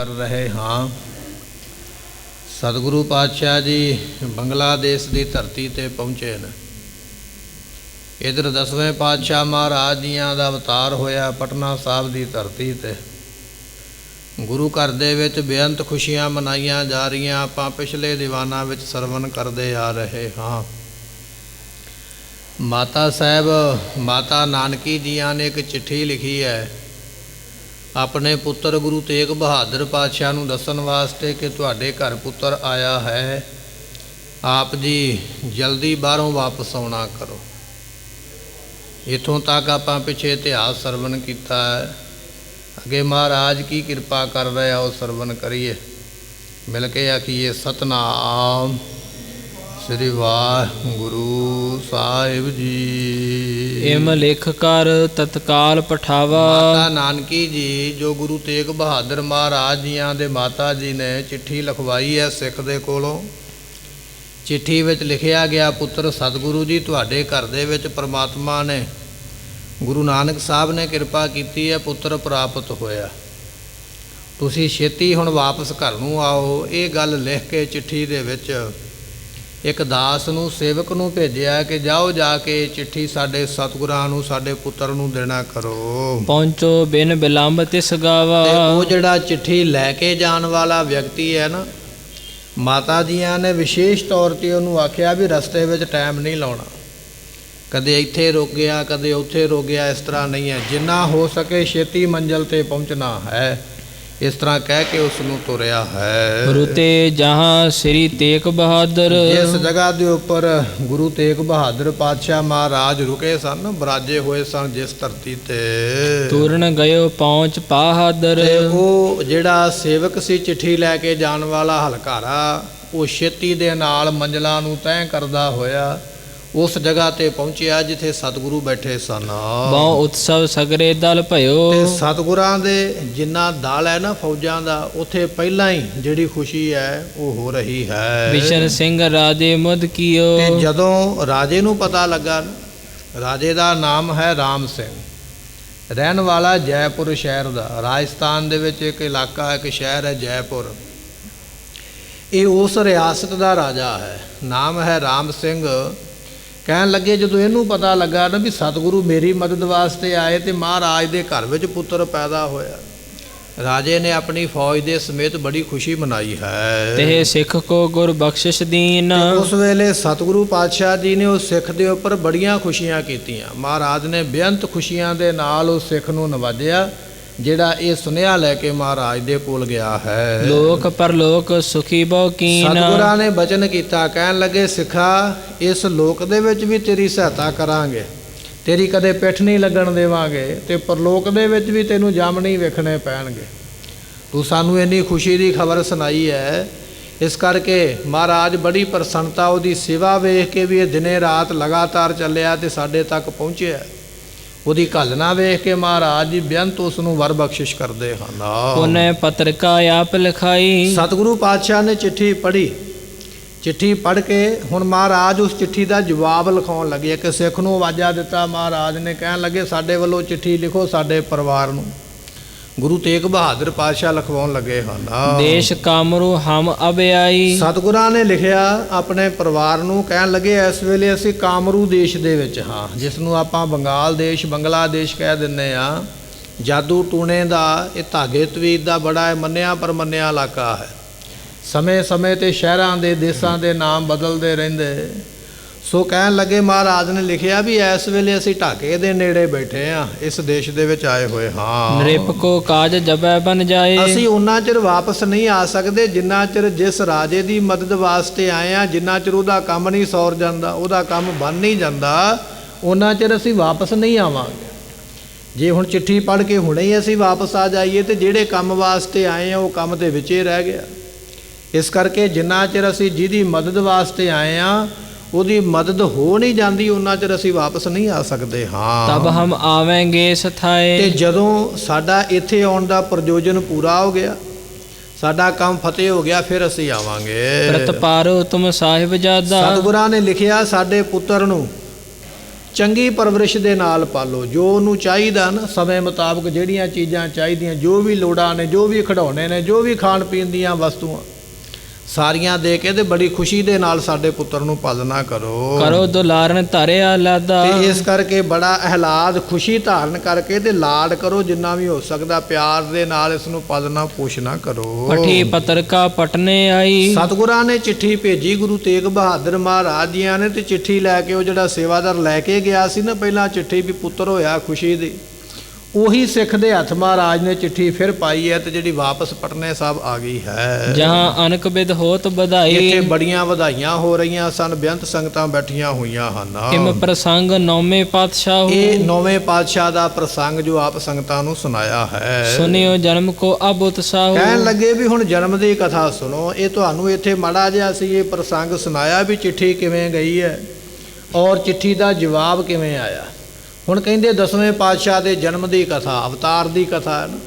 ਕਰ ਰਹੇ ਹਾਂ। ਸਤਿਗੁਰੂ ਪਾਤਸ਼ਾਹ ਜੀ ਬੰਗਲਾਦੇਸ਼ ਦੀ ਧਰਤੀ 'ਤੇ ਪਹੁੰਚੇ ਨੇ। ਇੱਧਰ 10ਵੇਂ ਪਾਤਸ਼ਾਹ ਮਹਾਰਾਜ ਜੀਆਂ ਦਾ ਅਵਤਾਰ ਹੋਇਆ ਪਟਨਾ ਸਾਹਿਬ ਦੀ ਧਰਤੀ 'ਤੇ। ਗੁਰੂ ਘਰ ਦੇ ਵਿੱਚ ਬੇਅੰਤ ਖੁਸ਼ੀਆਂ ਮਨਾਈਆਂ ਜਾ ਰਹੀਆਂ। ਆਪਾਂ ਪਿਛਲੇ ਦੀਵਾਨਾਂ ਵਿੱਚ ਸਰਵਣ ਕਰਦੇ ਆ ਰਹੇ ਹਾਂ। ਮਾਤਾ ਸਾਹਿਬ ਮਾਤਾ ਨਾਨਕੀ ਜੀਆਂ ਨੇ ਇੱਕ ਚਿੱਠੀ ਲਿਖੀ ਹੈ ਆਪਣੇ ਪੁੱਤਰ ਗੁਰੂ ਤੇਗ ਬਹਾਦਰ ਪਾਤਸ਼ਾਹ ਨੂੰ ਦੱਸਣ ਵਾਸਤੇ ਕਿ ਤੁਹਾਡੇ ਘਰ ਪੁੱਤਰ ਆਇਆ ਹੈ, ਆਪ ਜੀ ਜਲਦੀ ਬਾਹਰੋਂ ਵਾਪਸ ਆਉਣਾ ਕਰੋ। ਇੱਥੋਂ ਤੱਕ ਆਪਾਂ ਪਿੱਛੇ ਇਤਿਹਾਸ ਸਰਵਣ ਕੀਤਾ ਹੈ। ਅੱਗੇ ਮਹਾਰਾਜ ਕੀ ਕਿਰਪਾ ਕਰ ਰਹੇ ਆ ਉਹ ਸਰਵਣ ਕਰੀਏ। ਮਿਲ ਕੇ ਆਖੀਏ ਸਤਨਾਮ ਸ੍ਰੀ ਵਾਹਿਗੁਰੂ ਸਾਹਿਬ ਜੀ। ਇਮ ਲਿਖ ਕਰ ਤਤਕਾਲ ਪਠਾਵਾ। ਮਾਤਾ ਨਾਨਕੀ ਜੀ ਜੋ ਗੁਰੂ ਤੇਗ ਬਹਾਦਰ ਮਹਾਰਾਜ ਜੀਆਂ ਦੇ ਮਾਤਾ ਜੀ ਨੇ ਚਿੱਠੀ ਲਿਖਵਾਈ ਹੈ ਸਿੱਖ ਦੇ ਕੋਲੋਂ। ਚਿੱਠੀ ਵਿੱਚ ਲਿਖਿਆ ਗਿਆ, ਪੁੱਤਰ ਸਤਿਗੁਰੂ ਜੀ ਤੁਹਾਡੇ ਘਰ ਦੇ ਵਿੱਚ ਪਰਮਾਤਮਾ ਨੇ ਗੁਰੂ ਨਾਨਕ ਸਾਹਿਬ ਨੇ ਕਿਰਪਾ ਕੀਤੀ ਹੈ, ਪੁੱਤਰ ਪ੍ਰਾਪਤ ਹੋਇਆ। ਤੁਸੀਂ ਛੇਤੀ ਹੁਣ ਵਾਪਸ ਘਰ ਨੂੰ ਆਓ। ਇਹ ਗੱਲ ਲਿਖ ਕੇ ਚਿੱਠੀ ਦੇ ਵਿੱਚ ਇੱਕ ਦਾਸ ਨੂੰ ਸੇਵਕ ਨੂੰ ਭੇਜਿਆ ਕਿ ਜਾਓ ਜਾ ਕੇ ਚਿੱਠੀ ਸਾਡੇ ਸਤਿਗੁਰਾਂ ਨੂੰ ਸਾਡੇ ਪੁੱਤਰ ਨੂੰ ਦੇਣਾ ਕਰੋ। ਪਹੁੰਚੋ ਬਿਨ ਬਿਲੰਬ ਤਿਸ ਗਾਵਾ। ਤੇ ਉਹ ਜਿਹੜਾ ਚਿੱਠੀ ਲੈ ਕੇ ਜਾਣ ਵਾਲਾ ਵਿਅਕਤੀ ਹੈ ਨਾ, ਮਾਤਾ ਜੀਆਂ ਨੇ ਵਿਸ਼ੇਸ਼ ਤੌਰ 'ਤੇ ਉਹਨੂੰ ਆਖਿਆ ਵੀ ਰਸਤੇ ਵਿੱਚ ਟਾਈਮ ਨਹੀਂ ਲਾਉਣਾ, ਕਦੇ ਇੱਥੇ ਰੁਕ ਗਿਆ ਕਦੇ ਉੱਥੇ ਰੁਕ ਗਿਆ, ਇਸ ਤਰ੍ਹਾਂ ਨਹੀਂ ਹੈ। ਜਿੰਨਾ ਹੋ ਸਕੇ ਛੇਤੀ ਮੰਜ਼ਿਲ 'ਤੇ ਪਹੁੰਚਣਾ ਹੈ, ਇਸ ਤਰ੍ਹਾਂ ਕਹਿ ਕੇ ਉਸ ਨੂੰ ਤੁਰਿਆ ਹੈ। ਰੁਤੇ ਜਹਾਂ ਸ੍ਰੀ ਤੇਗ ਬਹਾਦਰ। ਜਿਸ ਜਗ੍ਹਾ ਦੇ ਉੱਪਰ ਗੁਰੂ ਤੇਗ ਬਹਾਦਰ ਪਾਤਸ਼ਾਹ ਮਹਾਰਾਜ ਰੁਕੇ ਸਨ, ਬਰਾਜੇ ਹੋਏ ਸਨ ਜਿਸ ਧਰਤੀ 'ਤੇ, ਤੁਰਨ ਗਇਓ ਪਹੁੰਚ ਪਾਹਾਦਰ। ਤੇ ਉਹ ਜਿਹੜਾ ਸੇਵਕ ਸੀ ਚਿੱਠੀ ਲੈ ਕੇ ਜਾਣ ਵਾਲਾ ਹਲਕਾਰਾ, ਉਹ ਛੇਤੀ ਦੇ ਨਾਲ ਮੰਜ਼ਲਾਂ ਨੂੰ ਤੈਅ ਕਰਦਾ ਹੋਇਆ ਉਸ ਜਗ੍ਹਾ 'ਤੇ ਪਹੁੰਚਿਆ ਜਿੱਥੇ ਸਤਿਗੁਰੂ ਬੈਠੇ ਸਨ। ਬਹੁ ਉਤਸਵ ਸਗਰੇ ਦਲ ਭਇਓ। ਤੇ ਸਤਿਗੁਰਾਂ ਦੇ ਜਿੰਨਾ ਦਲ ਹੈ ਨਾ ਫੌਜਾਂ ਦਾ, ਉੱਥੇ ਪਹਿਲਾਂ ਹੀ ਜਿਹੜੀ ਖੁਸ਼ੀ ਹੈ ਉਹ ਹੋ ਰਹੀ ਹੈ। ਬਿਸ਼ਨ ਸਿੰਘ ਰਾਜੇ ਮੁਦ ਕੀਓ। ਤੇ ਜਦੋਂ ਰਾਜੇ ਨੂੰ ਪਤਾ ਲੱਗਾ, ਰਾਜੇ ਦਾ ਨਾਮ ਹੈ ਰਾਮ ਸਿੰਘ, ਰਹਿਣ ਵਾਲਾ ਜੈਪੁਰ ਸ਼ਹਿਰ ਦਾ। ਰਾਜਸਥਾਨ ਦੇ ਵਿੱਚ ਇੱਕ ਇਲਾਕਾ ਇੱਕ ਸ਼ਹਿਰ ਹੈ ਜੈਪੁਰ, ਇਹ ਉਸ ਰਿਆਸਤ ਦਾ ਰਾਜਾ ਹੈ, ਨਾਮ ਹੈ ਰਾਮ ਸਿੰਘ। ਕਹਿਣ ਲੱਗੇ ਜਦੋਂ ਇਹਨੂੰ ਪਤਾ ਲੱਗਾ ਨਾ ਵੀ ਸਤਿਗੁਰੂ ਮੇਰੀ ਮਦਦ ਵਾਸਤੇ ਆਏ ਤੇ ਮਹਾਰਾਜ ਦੇ ਘਰ ਵਿੱਚ ਪੁੱਤਰ ਪੈਦਾ ਹੋਇਆ, ਰਾਜੇ ਨੇ ਆਪਣੀ ਫੌਜ ਦੇ ਸਮੇਤ ਬੜੀ ਖੁਸ਼ੀ ਮਨਾਈ ਹੈ। ਤੇ ਸਿੱਖ ਕੋ ਗੁਰ ਬਖਸ਼ਿਸ਼ ਦੀਨ। ਉਸ ਵੇਲੇ ਸਤਿਗੁਰੂ ਪਾਤਸ਼ਾਹ ਜੀ ਨੇ ਉਸ ਸਿੱਖ ਦੇ ਉੱਪਰ ਬੜੀਆਂ ਖੁਸ਼ੀਆਂ ਕੀਤੀਆਂ। ਮਹਾਰਾਜ ਨੇ ਬੇਅੰਤ ਖੁਸ਼ੀਆਂ ਦੇ ਨਾਲ ਉਸ ਸਿੱਖ ਨੂੰ ਨਵਾਜਿਆ ਜਿਹੜਾ ਇਹ ਸੁਨੇਹਾ ਲੈ ਕੇ ਮਹਾਰਾਜ ਦੇ ਕੋਲ ਗਿਆ ਹੈ। ਲੋਕ ਪਰਲੋਕ ਸੁਖੀ ਬਹੁ ਕੀਨ। ਸਤਿਗੁਰਾਂ ਨੇ ਬਚਨ ਕੀਤਾ, ਕਹਿਣ ਲੱਗੇ ਸਿੱਖਾ ਇਸ ਲੋਕ ਦੇ ਵਿੱਚ ਵੀ ਤੇਰੀ ਸਹਾਇਤਾ ਕਰਾਂਗੇ, ਤੇਰੀ ਕਦੇ ਪਿੱਠ ਨਹੀਂ ਲੱਗਣ ਦੇਵਾਂਗੇ, ਤੇ ਪਰਲੋਕ ਦੇ ਵਿੱਚ ਵੀ ਤੈਨੂੰ ਜੰਮ ਨਹੀਂ ਵੇਖਣੇ ਪੈਣਗੇ। ਤੂੰ ਸਾਨੂੰ ਇੰਨੀ ਖੁਸ਼ੀ ਦੀ ਖਬਰ ਸੁਣਾਈ ਹੈ, ਇਸ ਕਰਕੇ ਮਹਾਰਾਜ ਬੜੀ ਪ੍ਰਸੰਨਤਾ ਉਹਦੀ ਸੇਵਾ ਵੇਖ ਕੇ ਵੀ ਇਹ ਦਿਨੇ ਰਾਤ ਲਗਾਤਾਰ ਚੱਲਿਆ ਤੇ ਸਾਡੇ ਤੱਕ ਪਹੁੰਚਿਆ। ਉਹਦੀ ਘੱਲਣਾ ਵੇਖ ਕੇ ਮਹਾਰਾਜ ਜੀ ਬੇਅੰਤ ਉਸ ਨੂੰ ਵਰ ਬਖਸ਼ਿਸ਼ ਕਰਦੇ ਹਨ। ਪੁਨਿ ਪਤਰਿਕਾ ਆਪ ਲਿਖਾਈ। ਸਤਿਗੁਰੂ ਪਾਤਸ਼ਾਹ ਨੇ ਚਿੱਠੀ ਪੜ੍ਹੀ। ਚਿੱਠੀ ਪੜ੍ਹ ਕੇ ਹੁਣ ਮਹਾਰਾਜ ਉਸ ਚਿੱਠੀ ਦਾ ਜਵਾਬ ਲਿਖਾਉਣ ਲੱਗੇ। ਇੱਕ ਸਿੱਖ ਨੂੰ ਆਵਾਜ਼ਾ ਦਿੱਤਾ ਮਹਾਰਾਜ ਨੇ, ਕਹਿਣ ਲੱਗੇ ਸਾਡੇ ਵੱਲੋਂ ਚਿੱਠੀ ਲਿਖੋ ਸਾਡੇ ਪਰਿਵਾਰ ਨੂੰ। ਗੁਰੂ ਤੇਗ ਬਹਾਦਰ ਪਾਤਸ਼ਾਹ ਲਿਖਵਾਉਣ ਲੱਗੇ ਹਨ। ਦੇਸ਼ ਕਾਮਰੂ ਹਮ ਅਬ ਆਈ। ਸਤਿਗੁਰਾਂ ਨੇ ਲਿਖਿਆ ਆਪਣੇ ਪਰਿਵਾਰ ਨੂੰ, ਕਹਿਣ ਲੱਗੇ ਇਸ ਵੇਲੇ ਅਸੀਂ ਕਾਮਰੂ ਦੇਸ਼ ਦੇ ਵਿੱਚ ਹਾਂ, ਜਿਸ ਨੂੰ ਆਪਾਂ ਬੰਗਾਲ ਦੇਸ਼ ਬੰਗਲਾਦੇਸ਼ ਕਹਿ ਦਿੰਦੇ ਆ। ਜਾਦੂ ਟੂਣੇ ਦਾ ਇਹ ਧਾਗੇ ਤਵੀਤ ਦਾ ਬੜਾ ਮੰਨਿਆ ਪਰਮੰਨਿਆ ਇਲਾਕਾ ਹੈ। ਸਮੇਂ ਸਮੇਂ 'ਤੇ ਸ਼ਹਿਰਾਂ ਦੇ ਦੇਸ਼ਾਂ ਦੇ ਨਾਮ ਬਦਲਦੇ ਰਹਿੰਦੇ। ਸੋ ਕਹਿਣ ਲੱਗੇ ਮਹਾਰਾਜ ਨੇ ਲਿਖਿਆ ਵੀ ਇਸ ਵੇਲੇ ਅਸੀਂ ਢਾਕੇ ਦੇ ਨੇੜੇ ਬੈਠੇ ਹਾਂ, ਇਸ ਦੇਸ਼ ਦੇ ਵਿੱਚ ਆਏ ਹੋਏ ਹਾਂ। ਨ੍ਰਿਪ ਕੋ ਕਾਜ ਜਬੈ ਬਨ ਜਾਏ। ਅਸੀਂ ਉਹਨਾਂ ਚਿਰ ਵਾਪਸ ਨਹੀਂ ਆ ਸਕਦੇ ਜਿੰਨਾ ਚਿਰ ਜਿਸ ਰਾਜੇ ਦੀ ਮਦਦ ਵਾਸਤੇ ਆਏ ਹਾਂ, ਜਿੰਨਾ ਚਿਰ ਉਹਦਾ ਕੰਮ ਨਹੀਂ ਸੌਰ ਜਾਂਦਾ, ਉਹਦਾ ਕੰਮ ਬਣ ਨਹੀਂ ਜਾਂਦਾ, ਉਹਨਾਂ ਚਿਰ ਅਸੀਂ ਵਾਪਸ ਨਹੀਂ ਆਵਾਂਗੇ। ਜੇ ਹੁਣ ਚਿੱਠੀ ਪੜ੍ਹ ਕੇ ਹੁਣੇ ਹੀ ਅਸੀਂ ਵਾਪਸ ਆ ਜਾਈਏ ਤੇ ਜਿਹੜੇ ਕੰਮ ਵਾਸਤੇ ਆਏ ਆ ਉਹ ਕੰਮ ਦੇ ਵਿੱਚ ਹੀ ਰਹਿ ਗਿਆ। ਇਸ ਕਰਕੇ ਜਿੰਨਾ ਚਿਰ ਅਸੀਂ ਜਿਹਦੀ ਮਦਦ ਵਾਸਤੇ ਆਏ ਆ ਉਹਦੀ ਮਦਦ ਹੋ ਨਹੀਂ ਜਾਂਦੀ, ਉਹਨਾਂ ਚਿਰ ਅਸੀਂ ਵਾਪਸ ਨਹੀਂ ਆ ਸਕਦੇ ਹਾਂ। ਤਬ ਹਮ ਆਵਾਂਗੇ ਸਥਾਏ। ਤੇ ਜਦੋਂ ਸਾਡਾ ਇੱਥੇ ਆਉਣ ਦਾ ਪ੍ਰਯੋਜਨ ਪੂਰਾ ਹੋ ਗਿਆ, ਸਾਡਾ ਕੰਮ ਫਤਿਹ ਹੋ ਗਿਆ, ਫਿਰ ਅਸੀਂ ਆਵਾਂਗੇ। ਪ੍ਰਤਪਾਰੋ ਤੁਮ ਸਾਹਿਬ ਜਾਦਾ। ਸਤਿਗੁਰਾਂ ਨੇ ਲਿਖਿਆ ਸਾਡੇ ਪੁੱਤਰ ਨੂੰ ਚੰਗੀ ਪਰਵਰਿਸ਼ ਦੇ ਨਾਲ ਪਾਲੋ। ਜੋ ਉਹਨੂੰ ਚਾਹੀਦਾ ਨਾ ਸਮੇਂ ਮੁਤਾਬਕ, ਜਿਹੜੀਆਂ ਚੀਜ਼ਾਂ ਚਾਹੀਦੀਆਂ, ਜੋ ਵੀ ਲੋੜਾਂ ਨੇ, ਜੋ ਵੀ ਖਿਡੌਣੇ ਨੇ, ਜੋ ਵੀ ਖਾਣ ਪੀਣ ਦੀਆਂ ਵਸਤੂਆਂ, ਸਾਰੀਆਂ ਦੇ ਕੇ ਤੇ ਬੜੀ ਖੁਸ਼ੀ ਦੇ ਨਾਲ ਸਾਡੇ ਪੁੱਤਰ ਨੂੰ ਪਾਲਣਾ ਕਰੋ। ਕਰੋ ਦੁਲਾਰਨ ਧਰਿਆ ਲਾਦਾ। ਤੇ ਇਸ ਕਰਕੇ ਬੜਾ ਅਹਿਲਾਦ, ਖੁਸ਼ੀ ਧਾਰਨ ਕਰਕੇ ਤੇ ਲਾਡ ਕਰੋ, ਜਿੰਨਾ ਵੀ ਹੋ ਸਕਦਾ ਪਿਆਰ ਦੇ ਨਾਲ ਇਸ ਨੂੰ ਪਾਲਣਾ ਪੋਸ਼ਣਾ ਕਰੋ। ਪਠੀ ਪਤਰਕਾ ਪਟਨੇ ਆਈ। ਸਤਿਗੁਰਾਂ ਨੇ ਚਿੱਠੀ ਭੇਜੀ ਗੁਰੂ ਤੇਗ ਬਹਾਦਰ ਮਹਾਰਾਜ ਜੀਆਂ ਨੇ, ਤੇ ਚਿੱਠੀ ਲੈ ਕੇ ਉਹ ਜਿਹੜਾ ਸੇਵਾਦਾਰ ਲੈ ਕੇ ਗਿਆ ਸੀ ਨਾ ਪਹਿਲਾਂ ਚਿੱਠੀ, ਵੀ ਪੁੱਤਰ ਹੋਇਆ ਖੁਸ਼ੀ ਦੀ, ਉਹੀ ਸਿੱਖ ਦੇ ਹੱਥ ਮਹਾਰਾਜ ਨੇ ਚਿੱਠੀ ਫਿਰ ਪਾਈ ਹੈ, ਤੇ ਜਿਹੜੀ ਵਾਪਸ ਪਟਨੇ ਸਾਹਿਬ ਆ ਗਈ ਹੈ। ਜਹਾਂ ਅਨਕ ਬਿਦ ਹੋਤ ਇੱਥੇ ਵਧਾਈ। ਬੜੀਆਂ ਵਧਾਈਆਂ ਹੋ ਰਹੀਆਂ ਸਨ, ਬੇਅੰਤ ਸੰਗਤਾਂ ਬੈਠੀਆਂ ਹੋਈਆਂ ਹਨ। ਇਮ ਪ੍ਰਸੰਗ ਨੌਵੇਂ ਪਾਤਸ਼ਾਹ। ਇਹ ਨੌਵੇਂ ਪਾਤਸ਼ਾਹ ਦਾ ਪ੍ਰਸੰਗ ਜੋ ਆਪ ਸੰਗਤਾਂ ਨੂੰ ਸੁਣਾਇਆ ਹੈ। ਸੁਨਿਓ ਜਨਮ ਕੋ ਅਬ ਉਤਸਾਹ। ਕਹਿਣ ਲੱਗੇ ਵੀ ਹੁਣ ਜਨਮ ਦੀ ਕਥਾ ਸੁਣੋ। ਇਹ ਤੁਹਾਨੂੰ ਇੱਥੇ ਮਾੜਾ ਜਿਹਾ ਸੀ ਇਹ ਪ੍ਰਸੰਗ ਸੁਣਾਇਆ ਵੀ ਚਿੱਠੀ ਕਿਵੇਂ ਗਈ ਹੈ ਔਰ ਚਿੱਠੀ ਦਾ ਜਵਾਬ ਕਿਵੇਂ ਆਇਆ। ਹੁਣ ਕਹਿੰਦੇ 10ਵੇਂ ਪਾਤਸ਼ਾਹ ਦੇ ਜਨਮ ਦੀ ਕਥਾ, ਅਵਤਾਰ ਦੀ ਕਥਾ ਹੈ ਨਾ,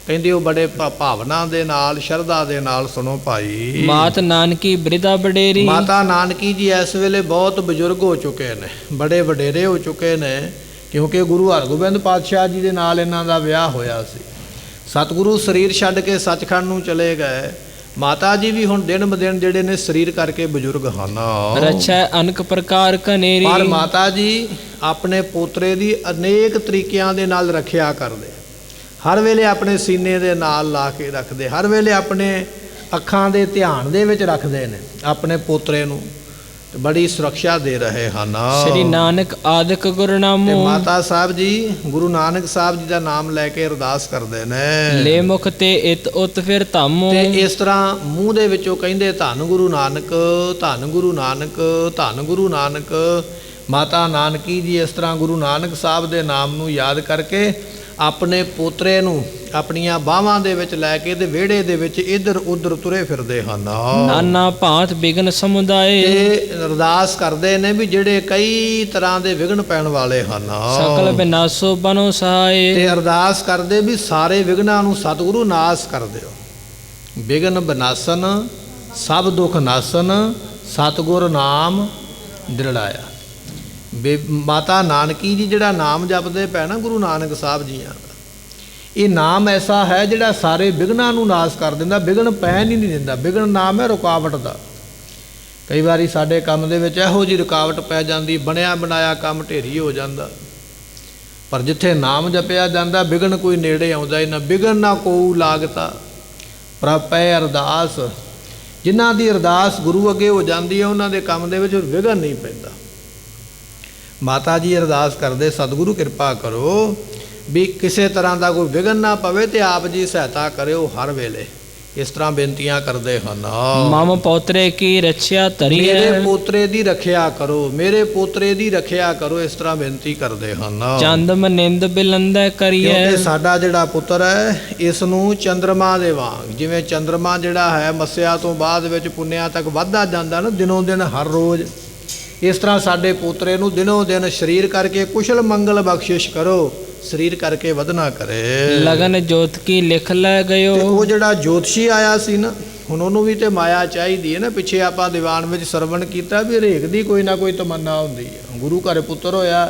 ਕਹਿੰਦੇ ਉਹ ਬੜੇ ਭਾਵਨਾ ਦੇ ਨਾਲ, ਸ਼ਰਧਾ ਦੇ ਨਾਲ ਸੁਣੋ ਭਾਈ। ਮਾਤ ਨਾਨਕੀ ਬ੍ਰਿਧਾ ਬਡੇਰੀ। ਮਾਤਾ ਨਾਨਕੀ ਜੀ ਇਸ ਵੇਲੇ ਬਹੁਤ ਬਜ਼ੁਰਗ ਹੋ ਚੁੱਕੇ ਨੇ, ਬੜੇ ਵਡੇਰੇ ਹੋ ਚੁੱਕੇ ਨੇ, ਕਿਉਂਕਿ ਗੁਰੂ ਹਰਗੋਬਿੰਦ ਪਾਤਸ਼ਾਹ ਜੀ ਦੇ ਨਾਲ ਇਹਨਾਂ ਦਾ ਵਿਆਹ ਹੋਇਆ ਸੀ। ਸਤਿਗੁਰੂ ਸਰੀਰ ਛੱਡ ਕੇ ਸੱਚਖੰਡ ਨੂੰ ਚਲੇ ਗਏ। ਮਾਤਾ ਜੀ ਵੀ ਹੁਣ ਦਿਨ ਬ ਦਿਨ ਜਿਹੜੇ ਨੇ ਸਰੀਰ ਕਰਕੇ ਬਜ਼ੁਰਗ ਹਨ। ਰੱਛਾ ਅਨਕ ਪ੍ਰਕਾਰ ਕਨੇਰੀ। ਪਰ ਮਾਤਾ ਜੀ ਆਪਣੇ ਪੋਤਰੇ ਦੀ ਅਨੇਕ ਤਰੀਕਿਆਂ ਦੇ ਨਾਲ ਰੱਖਿਆ ਕਰਦੇ, ਹਰ ਵੇਲੇ ਆਪਣੇ ਸੀਨੇ ਦੇ ਨਾਲ ਲਾ ਕੇ ਰੱਖਦੇ, ਹਰ ਵੇਲੇ ਆਪਣੇ ਅੱਖਾਂ ਦੇ ਧਿਆਨ ਦੇ ਵਿੱਚ ਰੱਖਦੇ ਨੇ ਆਪਣੇ ਪੋਤਰੇ ਨੂੰ, ਤੇ ਬੜੀ ਸੁਰੱਖਿਆ ਦੇ ਰਹੇ ਹਨ। ਸ੍ਰੀ ਨਾਨਕ ਆਦਿਕ ਗੁਰਨਾਮੋ। ਤੇ ਮਾਤਾ ਸਾਹਿਬ ਜੀ ਗੁਰੂ ਨਾਨਕ ਸਾਹਿਬ ਜੀ ਦਾ ਨਾਮ ਲੈ ਕੇ ਅਰਦਾਸ ਕਰਦੇ ਨੇ। ਲੈ ਮੁਖ ਤੇ ਇਤ ਉਤ ਫਿਰ ਧਾਮੋ। ਤੇ ਇਸ ਤਰ੍ਹਾਂ ਮੂੰਹ ਦੇ ਵਿੱਚੋਂ ਕਹਿੰਦੇ ਧੰਨ ਗੁਰੂ ਨਾਨਕ, ਧੰਨ ਗੁਰੂ ਨਾਨਕ, ਧੰਨ ਗੁਰੂ ਨਾਨਕ। ਮਾਤਾ ਨਾਨਕੀ ਜੀ ਇਸ ਤਰ੍ਹਾਂ ਗੁਰੂ ਨਾਨਕ ਸਾਹਿਬ ਦੇ ਨਾਮ ਨੂੰ ਯਾਦ ਕਰਕੇ ਆਪਣੇ ਪੋਤਰੇ ਨੂੰ ਆਪਣੀਆਂ ਬਾਹਾਂ ਦੇ ਵਿੱਚ ਲੈ ਕੇ ਤੇ ਵਿਹੜੇ ਦੇ ਵਿੱਚ ਇੱਧਰ ਉੱਧਰ ਤੁਰੇ ਫਿਰਦੇ ਹਨ। ਨਾਨਾ ਭਾਂਤ ਵਿਗਨ ਸਮੁਦਾਏ। ਤੇ ਅਰਦਾਸ ਕਰਦੇ ਨੇ ਵੀ ਜਿਹੜੇ ਕਈ ਤਰ੍ਹਾਂ ਦੇ ਵਿਘਨ ਪੈਣ ਵਾਲੇ ਹਨ, ਸਕਲ ਬਿਨਾਸੋ ਬਨੋ ਸਹਾਏ। ਤੇ ਅਰਦਾਸ ਕਰਦੇ ਵੀ ਸਾਰੇ ਵਿਘਨਾਂ ਨੂੰ ਸਤਿਗੁਰੂ ਨਾਸ ਕਰ ਦਿਓ। ਵਿਘਨ ਬਿਨਾਸਨ ਸਭ ਦੁੱਖ ਨਾਸਨ, ਸਤਿਗੁਰ ਨਾਮ ਦ੍ਰਿੜਾਇਆ। ਮਾਤਾ ਨਾਨਕੀ ਜੀ ਜਿਹੜਾ ਨਾਮ ਜਪਦੇ ਪੈ ਨਾ ਗੁਰੂ ਨਾਨਕ ਸਾਹਿਬ ਜੀਆਂ ਦਾ, ਇਹ ਨਾਮ ਐਸਾ ਹੈ ਜਿਹੜਾ ਸਾਰੇ ਵਿਘਨਾਂ ਨੂੰ ਨਾਸ ਕਰ ਦਿੰਦਾ, ਵਿਘਨ ਪੈਣ ਹੀ ਨਹੀਂ ਦਿੰਦਾ। ਵਿਘਨ ਨਾਮ ਹੈ ਰੁਕਾਵਟ ਦਾ। ਕਈ ਵਾਰੀ ਸਾਡੇ ਕੰਮ ਦੇ ਵਿੱਚ ਇਹੋ ਜਿਹੀ ਰੁਕਾਵਟ ਪੈ ਜਾਂਦੀ, ਬਣਿਆ ਬਣਾਇਆ ਕੰਮ ਢੇਰੀ ਹੋ ਜਾਂਦਾ, ਪਰ ਜਿੱਥੇ ਨਾਮ ਜਪਿਆ ਜਾਂਦਾ ਵਿਘਨ ਕੋਈ ਨੇੜੇ ਆਉਂਦਾ ਹੀ ਨਾ। ਵਿਘਨ ਨਾ ਕੋਊ ਲਾਗਤਾ ਪ੍ਰਪੈ ਅਰਦਾਸ। ਜਿਨ੍ਹਾਂ ਦੀ ਅਰਦਾਸ ਗੁਰੂ ਅੱਗੇ ਹੋ ਜਾਂਦੀ ਹੈ ਉਹਨਾਂ ਦੇ ਕੰਮ ਦੇ ਵਿੱਚ ਵਿਘਨ ਨਹੀਂ ਪੈਂਦਾ। ਮਾਤਾ ਜੀ ਅਰਦਾਸ ਕਰਦੇ ਸਤਿਗੁਰੂ ਕਿਰਪਾ ਕਰੋ ਵੀ ਕਿਸੇ ਤਰ੍ਹਾਂ ਦਾ ਕੋਈ ਵਿਘਨ ਨਾ ਪਵੇ ਤੇ ਆਪ ਜੀ ਸਹਾਇਤਾ ਕਰਿਓ ਹਰ ਵੇਲੇ। ਇਸ ਤਰ੍ਹਾਂ ਬੇਨਤੀਆਂ ਕਰਦੇ ਹਨ। ਮਮ ਪੋਤਰੇ ਕੀ ਰੱਖਿਆ ਧਰੀ ਹੈ। ਮੇਰੇ ਪੋਤਰੇ ਦੀ ਰੱਖਿਆ ਕਰੋ, ਮੇਰੇ ਪੋਤਰੇ ਦੀ ਰੱਖਿਆ ਕਰੋ, ਇਸ ਤਰ੍ਹਾਂ ਬੇਨਤੀ ਕਰਦੇ ਹਨ। ਚੰਦ ਮਨਿੰਦ ਬਿਲੰਦੈ ਕਰੀਐ। ਕਿਉਂਕਿ ਸਾਡਾ ਜਿਹੜਾ ਪੁੱਤਰ ਹੈ ਇਸ ਨੂੰ ਚੰਦਰਮਾ ਦੇ ਵਾਂਗ, ਜਿਵੇਂ ਚੰਦਰਮਾ ਜਿਹੜਾ ਹੈ ਮੱਸਿਆ ਤੋਂ ਬਾਅਦ ਵਿੱਚ ਪੁੰਨਿਆ ਤੱਕ ਵੱਧਦਾ ਜਾਂਦਾ ਨਾ ਦਿਨੋਂ ਦਿਨ ਹਰ ਰੋਜ਼, ਇਸ ਤਰ੍ਹਾਂ ਸਾਡੇ ਪੋਤਰੇ ਨੂੰ ਦਿਨੋਂ ਦਿਨ ਸਰੀਰ ਕਰਕੇ ਕੁਸ਼ਲ ਮੰਗਲ ਬਖਸ਼ਿਸ਼ ਕਰੋ, ਸਰੀਰ ਕਰਕੇ ਵਧਣਾ ਕਰੇ। ਲਗਨ ਜੋਤ ਕੀ ਲਿਖ ਲੈ ਗਇਓ। ਤੇ ਉਹ ਜਿਹੜਾ ਜੋਤਸ਼ੀ ਆਇਆ ਸੀ ਨਾ, ਹੁਣ ਉਹਨੂੰ ਵੀ ਤੇ ਮਾਇਆ ਚਾਹੀਦੀ ਹੈ ਨਾ। ਪਿੱਛੇ ਆਪਾਂ ਦੀਵਾਨ ਵਿੱਚ ਸਰਵਣ ਕੀਤਾ ਵੀ ਹਰੇਕ ਦੀ ਕੋਈ ਨਾ ਕੋਈ ਤਮੰਨਾ ਹੁੰਦੀ ਹੈ। ਗੁਰੂ ਘਰ ਪੁੱਤਰ ਹੋਇਆ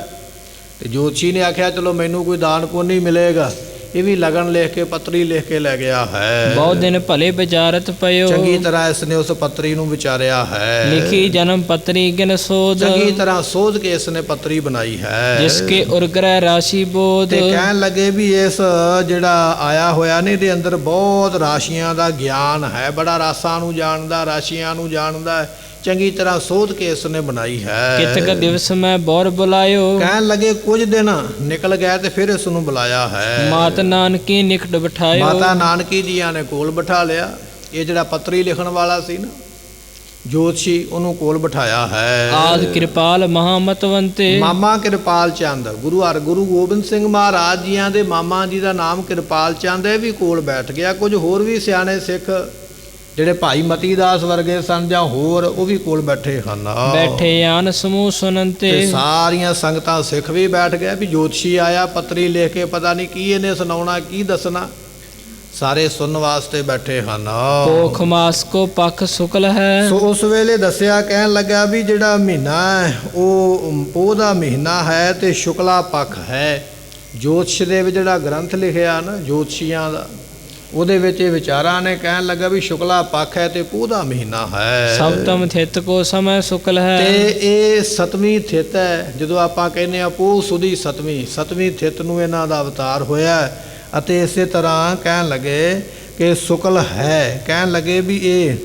ਤੇ ਜੋਤਸ਼ੀ ਨੇ ਆਖਿਆ ਚਲੋ ਮੈਨੂੰ ਕੋਈ ਦਾਨ ਪੁੰਨ ਹੀ ਮਿਲੇਗਾ। ਇਹ ਵੀ ਲਗਨ ਲਿਖ ਕੇ ਪੱਤਰੀ ਲਿਖ ਕੇ ਲੈ ਗਿਆ ਹੈ। ਬਹੁਤ ਦਿਨ ਭਲੇ ਵਿਚਾਰਤ ਪਇਓ। ਚੰਗੀ ਤਰ੍ਹਾਂ ਇਸ ਨੇ ਉਸ ਪੱਤਰੀ ਨੂੰ ਵਿਚਾਰਿਆ ਹੈ। ਲਿਖੀ ਜਨਮ ਪੱਤਰੀ ਗਿਨ ਸੋਧ। ਚੰਗੀ ਤਰ੍ਹਾਂ ਸੋਧ ਕੇ ਇਸ ਨੇ ਪੱਤਰੀ ਬਣਾਈ ਹੈ। ਜਿਸ ਕੇ ਉਰਗ੍ਰਹਿ ਰਾਸ਼ੀ ਬੋਧ। ਤੇ ਕਹਿਣ ਲੱਗੇ ਵੀ ਇਸ ਜਿਹੜਾ ਆਇਆ ਹੋਇਆ ਨੇ ਇਹਦੇ ਅੰਦਰ ਬਹੁਤ ਰਾਸ਼ੀਆਂ ਦਾ ਗਿਆਨ ਹੈ, ਬੜਾ ਰਾਸਾਂ ਨੂੰ ਜਾਣਦਾ, ਰਾਸ਼ੀਆਂ ਨੂੰ ਜਾਣਦਾ। ਚੰਗੀ ਤਰ੍ਹਾਂ ਸੋਧ ਕੇ ਇਸ ਨੇ ਬਣਾਈ ਹੈ। ਕਿਤਕ ਦਿਵਸ ਮੈਂ ਬੌਰ ਬੁਲਾਇਓ। ਕਹਿਣ ਲੱਗੇ ਕੁਝ ਦਿਨ ਨਿਕਲ ਗਏ ਤੇ ਫਿਰ ਇਸ ਨੂੰ ਬੁਲਾਇਆ ਹੈ। ਮਾਤ ਨਾਨਕੀ ਨਿਕਟ ਬਿਠਾਇਓ। ਮਾਤਾ ਨਾਨਕੀ ਜੀਆਂ ਨੇ ਕੋਲ ਬਿਠਾ ਲਿਆ। ਇਹ ਜਿਹੜਾ ਪੱਤਰੀ ਲਿਖਣ ਵਾਲਾ ਸੀ ਨਾ ਜੋਤਸ਼ੀ, ਉਹਨੂੰ ਕੋਲ ਬਿਠਾਇਆ ਹੈ। ਆਦ ਕਿਰਪਾਲ ਮਹਾਮਤਵੰਤੇ। ਮਾਮਾ ਕਿਰਪਾਲ ਚੰਦ, ਗੁਰੂ ਗੋਬਿੰਦ ਸਿੰਘ ਮਹਾਰਾਜ ਜੀਆਂ ਦੇ ਮਾਮਾ ਜੀ ਦਾ ਨਾਮ ਕਿਰਪਾਲ ਚੰਦ ਹੈ, ਵੀ ਕੋਲ ਬੈਠ ਗਿਆ। ਕੁਝ ਹੋਰ ਵੀ ਸਿਆਣੇ ਸਿੱਖ ਜਿਹੜੇ ਭਾਈ ਮਤੀ ਦਾਸ ਵਰਗੇ ਸਨ ਜਾਂ ਹੋਰ, ਉਹ ਵੀ ਕੋਲ ਬੈਠੇ ਹਨ। ਬੈਠੇ ਆਨ ਸਮੂਹ ਸੁਨੰਤੇ। ਤੇ ਸਾਰੀਆਂ ਸੰਗਤਾਂ ਸਿੱਖ ਵੀ ਬੈਠ ਗਏ ਵੀ ਜੋਤਸ਼ੀ ਆਇਆ, ਪੱਤਰੀ ਲਿਖ ਕੇ ਪਤਾ ਨਹੀਂ ਕੀ ਇਹਨੇ ਸੁਣਾਉਣਾ, ਕੀ ਦੱਸਣਾ। ਸਾਰੇ ਸੁਣਨ ਵਾਸਤੇ ਬੈਠੇ ਹਨ। ਪੋਖ ਮਾਸ ਕੋ ਪਖ ਸ਼ੁਕਲ ਹੈ। ਸੋ ਉਸ ਵੇਲੇ ਦੱਸਿਆ, ਕਹਿਣ ਲੱਗਾ ਵੀ ਜਿਹੜਾ ਮਹੀਨਾ ਹੈ ਉਹ ਪੋਹ ਦਾ ਮਹੀਨਾ ਹੈ ਤੇ ਸ਼ੁਕਲਾ ਪੱਖ ਹੈ। ਜੋਤਿਸ਼ ਦੇ ਵਿੱਚ ਜਿਹੜਾ ਗ੍ਰੰਥ ਲਿਖਿਆ ਨਾ ਜੋਤਸ਼ੀਆਂ ਦਾ, ਉਹਦੇ ਵਿੱਚ ਇਹ ਵਿਚਾਰਾਂ ਨੇ, ਕਹਿਣ ਲੱਗਾ ਵੀ ਸ਼ੁਕਲਾ ਪੱਖ ਹੈ ਤੇ ਪੋਹ ਦਾ ਮਹੀਨਾ ਹੈ। ਸਪਤਮ ਥਿਤ ਕੋ ਸਮੈ ਸ਼ੁਕਲ ਹੈ। ਤੇ ਇਹ ਸਤਵੀਂ ਥਿਤ ਹੈ। ਜਦੋਂ ਆਪਾਂ ਕਹਿੰਦੇ ਆ ਪੋਹ ਸੁਦੀ ਸਤਵੀਂ ਥਿਤ ਨੂੰ ਇਹਨਾਂ ਦਾ ਅਵਤਾਰ ਹੋਇਆ। ਅਤੇ ਇਸੇ ਤਰ੍ਹਾਂ ਕਹਿਣ ਲੱਗੇ ਕਿ ਸ਼ੁਕਲ ਹੈ, ਕਹਿਣ ਲੱਗੇ ਵੀ ਇਹ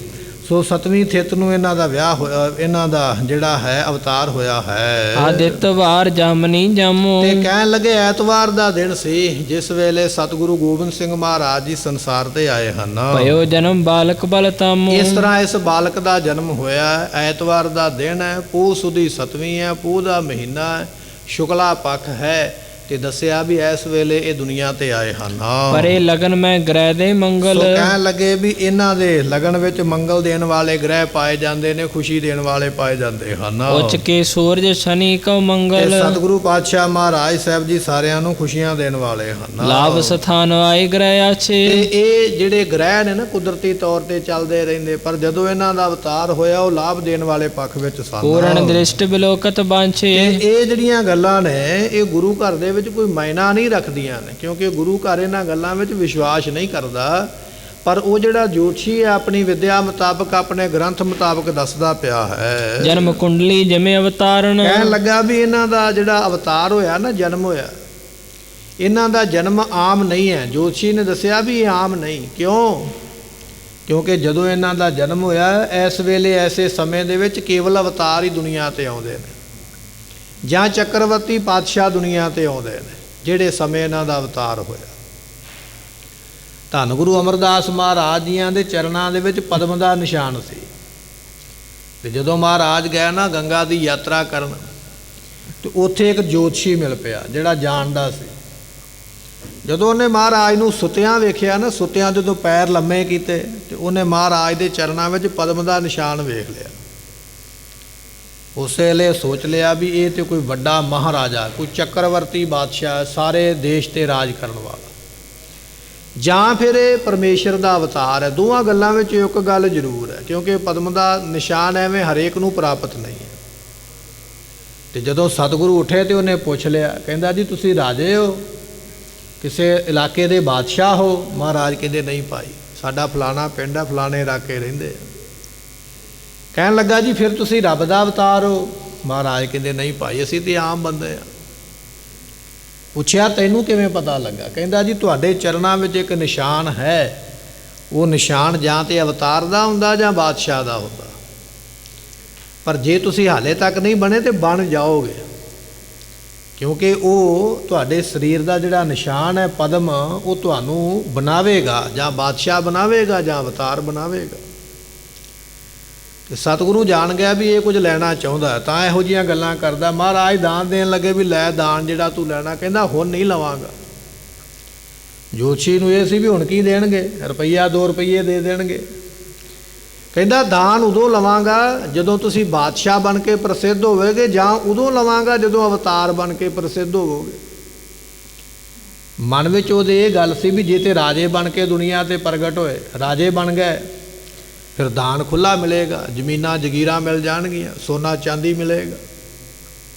ਸੋ ਸਤਵੀਂ ਥਿਤ ਨੂੰ ਇਹਨਾਂ ਦਾ ਵਿਆਹ ਹੋਇਆ, ਇਹਨਾਂ ਦਾ ਜਿਹੜਾ ਹੈ ਅਵਤਾਰ ਹੋਇਆ ਹੈ। ਆਦਿਤਵਾਰ ਜਮਨੀ ਜਮੋ। ਤੇ ਕਹਿਣ ਲੱਗੇ ਐਤਵਾਰ ਦਾ ਦਿਨ ਸੀ ਜਿਸ ਵੇਲੇ ਸਤਿਗੁਰੂ ਗੋਬਿੰਦ ਸਿੰਘ ਮਹਾਰਾਜ ਜੀ ਸੰਸਾਰ ਤੇ ਆਏ ਹਨ। ਭਇਓ ਜਨਮ ਬਾਲਕ ਬਲਤਾਮੋ। ਇਸ ਤਰ੍ਹਾਂ ਇਸ ਬਾਲਕ ਦਾ ਜਨਮ ਹੋਇਆ। ਐਤਵਾਰ ਦਾ ਦਿਨ ਹੈ, ਪੋਹ ਸੁਦੀ ਸਤਵੀਂ ਹੈ, ਪੋਹ ਦਾ ਮਹੀਨਾ ਹੈ, ਸ਼ੁਕਲਾ ਪੱਖ ਹੈ। ਤੇ ਦੱਸਿਆ ਵੀ ਇਸ ਵੇਲੇ ਇਹ ਦੁਨੀਆ ਤੇ ਆਏ ਹਨ। ਪਰੇ ਲਗਨ ਮੈਂ ਗ੍ਰਹਿ ਦੇ ਮੰਗਲ। ਸੋ ਕਹਿਣ ਲੱਗੇ ਵੀ ਇਹਨਾਂ ਦੇ ਲਗਨ ਵਿੱਚ ਮੰਗਲ ਦੇਣ ਵਾਲੇ ਗ੍ਰਹਿ ਪਾਏ ਜਾਂਦੇ ਨੇ, ਖੁਸ਼ੀ ਦੇਣ ਵਾਲੇ ਪਾਏ ਜਾਂਦੇ ਹਨ। ਉੱਚ ਕੇ ਸੂਰਜ ਸ਼ਨੀ ਕਉ ਮੰਗਲ। ਤੇ ਸਤਿਗੁਰੂ ਪਾਤਸ਼ਾਹ ਮਹਾਰਾਜ ਸਾਹਿਬ ਜੀ ਸਾਰਿਆਂ ਨੂੰ ਖੁਸ਼ੀਆਂ ਦੇਣ ਵਾਲੇ ਹਨ। ਲਾਭ ਸਥਾਨ ਆਏ ਗ੍ਰਹਿ ਆਛੇ। ਤੇ ਇਹ ਜਿਹੜੇ ਗ੍ਰਹਿ ਨੇ ਨਾ ਕੁਦਰਤੀ ਤੌਰ ਤੇ ਚੱਲਦੇ ਰਹਿੰਦੇ, ਪਰ ਜਦੋਂ ਇਹਨਾਂ ਦਾ ਅਵਤਾਰ ਹੋਇਆ ਉਹ ਲਾਭ ਦੇਣ ਵਾਲੇ ਪੱਖ ਵਿੱਚ ਸਨ। ਪੂਰਨ ਦ੍ਰਿਸ਼ਟ ਬਿਲੋਕਤ ਬਾਂਛੇ। ਤੇ ਇਹ ਜਿਹੜੀਆਂ ਗੱਲਾਂ ਨੇ ਇਹ ਗੁਰੂ ਘਰ ਦੇ ਵਿੱਚ ਕੋਈ ਮਾਇਨਾ ਨਹੀਂ ਰੱਖਦੀਆਂ ਨੇ, ਕਿਉਂਕਿ ਗੁਰੂ ਘਰ ਇਹਨਾਂ ਗੱਲਾਂ ਵਿੱਚ ਵਿਸ਼ਵਾਸ ਨਹੀਂ ਕਰਦਾ। ਪਰ ਉਹ ਜਿਹੜਾ ਜੋਤਸ਼ੀ ਹੈ ਆਪਣੀ ਵਿਦਿਆ ਮੁਤਾਬਕ, ਆਪਣੇ ਗ੍ਰੰਥ ਮੁਤਾਬਕ ਦੱਸਦਾ ਪਿਆ ਹੈ। ਜਨਮ ਕੁੰਡਲੀ ਜਿਵੇਂ ਅਵਤਾਰਨ। ਕਹਿਣ ਲੱਗਾ ਵੀ ਇਹਨਾਂ ਦਾ ਜਿਹੜਾ ਅਵਤਾਰ ਹੋਇਆ ਨਾ, ਜਨਮ ਹੋਇਆ, ਇਹਨਾਂ ਦਾ ਜਨਮ ਆਮ ਨਹੀਂ ਹੈ। ਜੋਤਸ਼ੀ ਨੇ ਦੱਸਿਆ ਵੀ ਇਹ ਆਮ ਨਹੀਂ। ਕਿਉਂ? ਕਿਉਂਕਿ ਜਦੋਂ ਇਹਨਾਂ ਦਾ ਜਨਮ ਹੋਇਆ ਇਸ ਵੇਲੇ ਐਸੇ ਸਮੇਂ ਦੇ ਵਿੱਚ ਕੇਵਲ ਅਵਤਾਰ ਹੀ ਦੁਨੀਆ ਤੇ ਆਉਂਦੇ ਨੇ, ਜਾਂ ਚੱਕਰਵਰਤੀ ਪਾਤਸ਼ਾਹ ਦੁਨੀਆ ਤੇ ਆਉਂਦੇ ਨੇ ਜਿਹੜੇ ਸਮੇਂ ਇਹਨਾਂ ਦਾ ਅਵਤਾਰ ਹੋਇਆ। ਧੰਨ ਗੁਰੂ ਅਮਰਦਾਸ ਮਹਾਰਾਜ ਜੀਆਂ ਦੇ ਚਰਨਾਂ ਦੇ ਵਿੱਚ ਪਦਮ ਦਾ ਨਿਸ਼ਾਨ ਸੀ। ਤੇ ਜਦੋਂ ਮਹਾਰਾਜ ਗਏ ਨਾ ਗੰਗਾ ਦੀ ਯਾਤਰਾ ਕਰਨ, ਤੇ ਉੱਥੇ ਇੱਕ ਜੋਤਸ਼ੀ ਮਿਲ ਪਿਆ ਜਿਹੜਾ ਜਾਣਦਾ ਸੀ। ਜਦੋਂ ਉਹਨੇ ਮਹਾਰਾਜ ਨੂੰ ਸੁੱਤਿਆਂ ਵੇਖਿਆ ਨਾ, ਸੁੱਤਿਆਂ ਜਦੋਂ ਪੈਰ ਲੰਮੇ ਕੀਤੇ, ਤੇ ਉਹਨੇ ਮਹਾਰਾਜ ਦੇ ਚਰਨਾਂ ਵਿੱਚ ਪਦਮ ਦਾ ਨਿਸ਼ਾਨ ਵੇਖ ਲਿਆ। ਉਸੇ ਵੇਲੇ ਸੋਚ ਲਿਆ ਵੀ ਇਹ ਤੇ ਕੋਈ ਵੱਡਾ ਮਹਾਰਾਜਾ, ਕੋਈ ਚੱਕਰਵਰਤੀ ਬਾਦਸ਼ਾਹ, ਸਾਰੇ ਦੇਸ਼ ਤੇ ਰਾਜ ਕਰਨ ਵਾਲਾ, ਜਾਂ ਫਿਰ ਇਹ ਪਰਮੇਸ਼ਰ ਦਾ ਅਵਤਾਰ ਹੈ। ਦੋਵਾਂ ਗੱਲਾਂ ਵਿੱਚ ਇੱਕ ਗੱਲ ਜ਼ਰੂਰ ਹੈ, ਕਿਉਂਕਿ ਪਦਮ ਦਾ ਨਿਸ਼ਾਨ ਐਵੇਂ ਹਰੇਕ ਨੂੰ ਪ੍ਰਾਪਤ ਨਹੀਂ ਹੈ। ਤੇ ਜਦੋਂ ਸਤਿਗੁਰੂ ਉੱਠੇ ਤੇ ਉਹਨੇ ਪੁੱਛ ਲਿਆ, ਕਹਿੰਦਾ ਜੀ ਤੁਸੀਂ ਰਾਜੇ ਹੋ, ਕਿਸੇ ਇਲਾਕੇ ਦੇ ਬਾਦਸ਼ਾਹ ਹੋ? ਮਹਾਰਾਜ ਕਹਿੰਦੇ ਨਹੀਂ ਭਾਈ, ਸਾਡਾ ਫਲਾਣਾ ਪਿੰਡ ਹੈ, ਫਲਾਣੇ ਇਲਾਕੇ ਰਹਿੰਦੇ ਆ। ਕਹਿਣ ਲੱਗਾ ਜੀ ਫਿਰ ਤੁਸੀਂ ਰੱਬ ਦਾ ਅਵਤਾਰ ਹੋ? ਮਹਾਰਾਜ ਕਹਿੰਦੇ ਨਹੀਂ ਭਾਈ, ਅਸੀਂ ਤੇ ਆਮ ਬੰਦੇ ਆ। ਪੁੱਛਿਆ ਤੈਨੂੰ ਕਿਵੇਂ ਪਤਾ ਲੱਗਾ? ਕਹਿੰਦਾ ਜੀ ਤੁਹਾਡੇ ਚਰਨਾਂ ਵਿੱਚ ਇੱਕ ਨਿਸ਼ਾਨ ਹੈ, ਉਹ ਨਿਸ਼ਾਨ ਜਾਂ ਤੇ ਅਵਤਾਰ ਦਾ ਹੁੰਦਾ ਜਾਂ ਬਾਦਸ਼ਾਹ ਦਾ ਹੁੰਦਾ, ਪਰ ਜੇ ਤੁਸੀਂ ਹਾਲੇ ਤੱਕ ਨਹੀਂ ਬਣੇ ਤੇ ਬਣ ਜਾਓਗੇ, ਕਿਉਂਕਿ ਉਹ ਤੁਹਾਡੇ ਸਰੀਰ ਦਾ ਜਿਹੜਾ ਨਿਸ਼ਾਨ ਹੈ ਪਦਮ, ਉਹ ਤੁਹਾਨੂੰ ਬਣਾਵੇਗਾ, ਜਾਂ ਬਾਦਸ਼ਾਹ ਬਣਾਵੇਗਾ ਜਾਂ ਅਵਤਾਰ ਬਣਾਵੇਗਾ। ਤੇ ਸਤਿਗੁਰੂ ਜਾਣ ਗਿਆ ਵੀ ਇਹ ਕੁਝ ਲੈਣਾ ਚਾਹੁੰਦਾ, ਤਾਂ ਇਹੋ ਜਿਹੀਆਂ ਗੱਲਾਂ ਕਰਦਾ। ਮਹਾਰਾਜ ਦਾਨ ਦੇਣ ਲੱਗੇ ਵੀ ਲੈ ਦਾਨ ਜਿਹੜਾ ਤੂੰ ਲੈਣਾ। ਕਹਿੰਦਾ ਹੁਣ ਨਹੀਂ ਲਵਾਂਗਾ। ਜੋਤਸ਼ੀ ਨੂੰ ਇਹ ਸੀ ਵੀ ਹੁਣ ਕੀ ਦੇਣਗੇ, ਰੁਪਈਆ 2 ਰੁਪਈਏ ਦੇ ਦੇਣਗੇ। ਕਹਿੰਦਾ ਦਾਨ ਉਦੋਂ ਲਵਾਂਗਾ ਜਦੋਂ ਤੁਸੀਂ ਬਾਦਸ਼ਾਹ ਬਣ ਕੇ ਪ੍ਰਸਿੱਧ ਹੋਵੇਗੇ, ਜਾਂ ਉਦੋਂ ਲਵਾਂਗਾ ਜਦੋਂ ਅਵਤਾਰ ਬਣ ਕੇ ਪ੍ਰਸਿੱਧ ਹੋਵੋਗੇ। ਮਨ ਵਿੱਚ ਉਹਦੇ ਇਹ ਗੱਲ ਸੀ ਵੀ ਜੇ ਤੇ ਰਾਜੇ ਬਣ ਕੇ ਦੁਨੀਆ ਤੇ ਪ੍ਰਗਟ ਹੋਏ, ਰਾਜੇ ਬਣ ਗਏ, ਫਿਰ ਦਾਨ ਖੁੱਲ੍ਹਾ ਮਿਲੇਗਾ, ਜ਼ਮੀਨਾਂ ਜਗੀਰਾਂ ਮਿਲ ਜਾਣਗੀਆਂ, ਸੋਨਾ ਚਾਂਦੀ ਮਿਲੇਗਾ।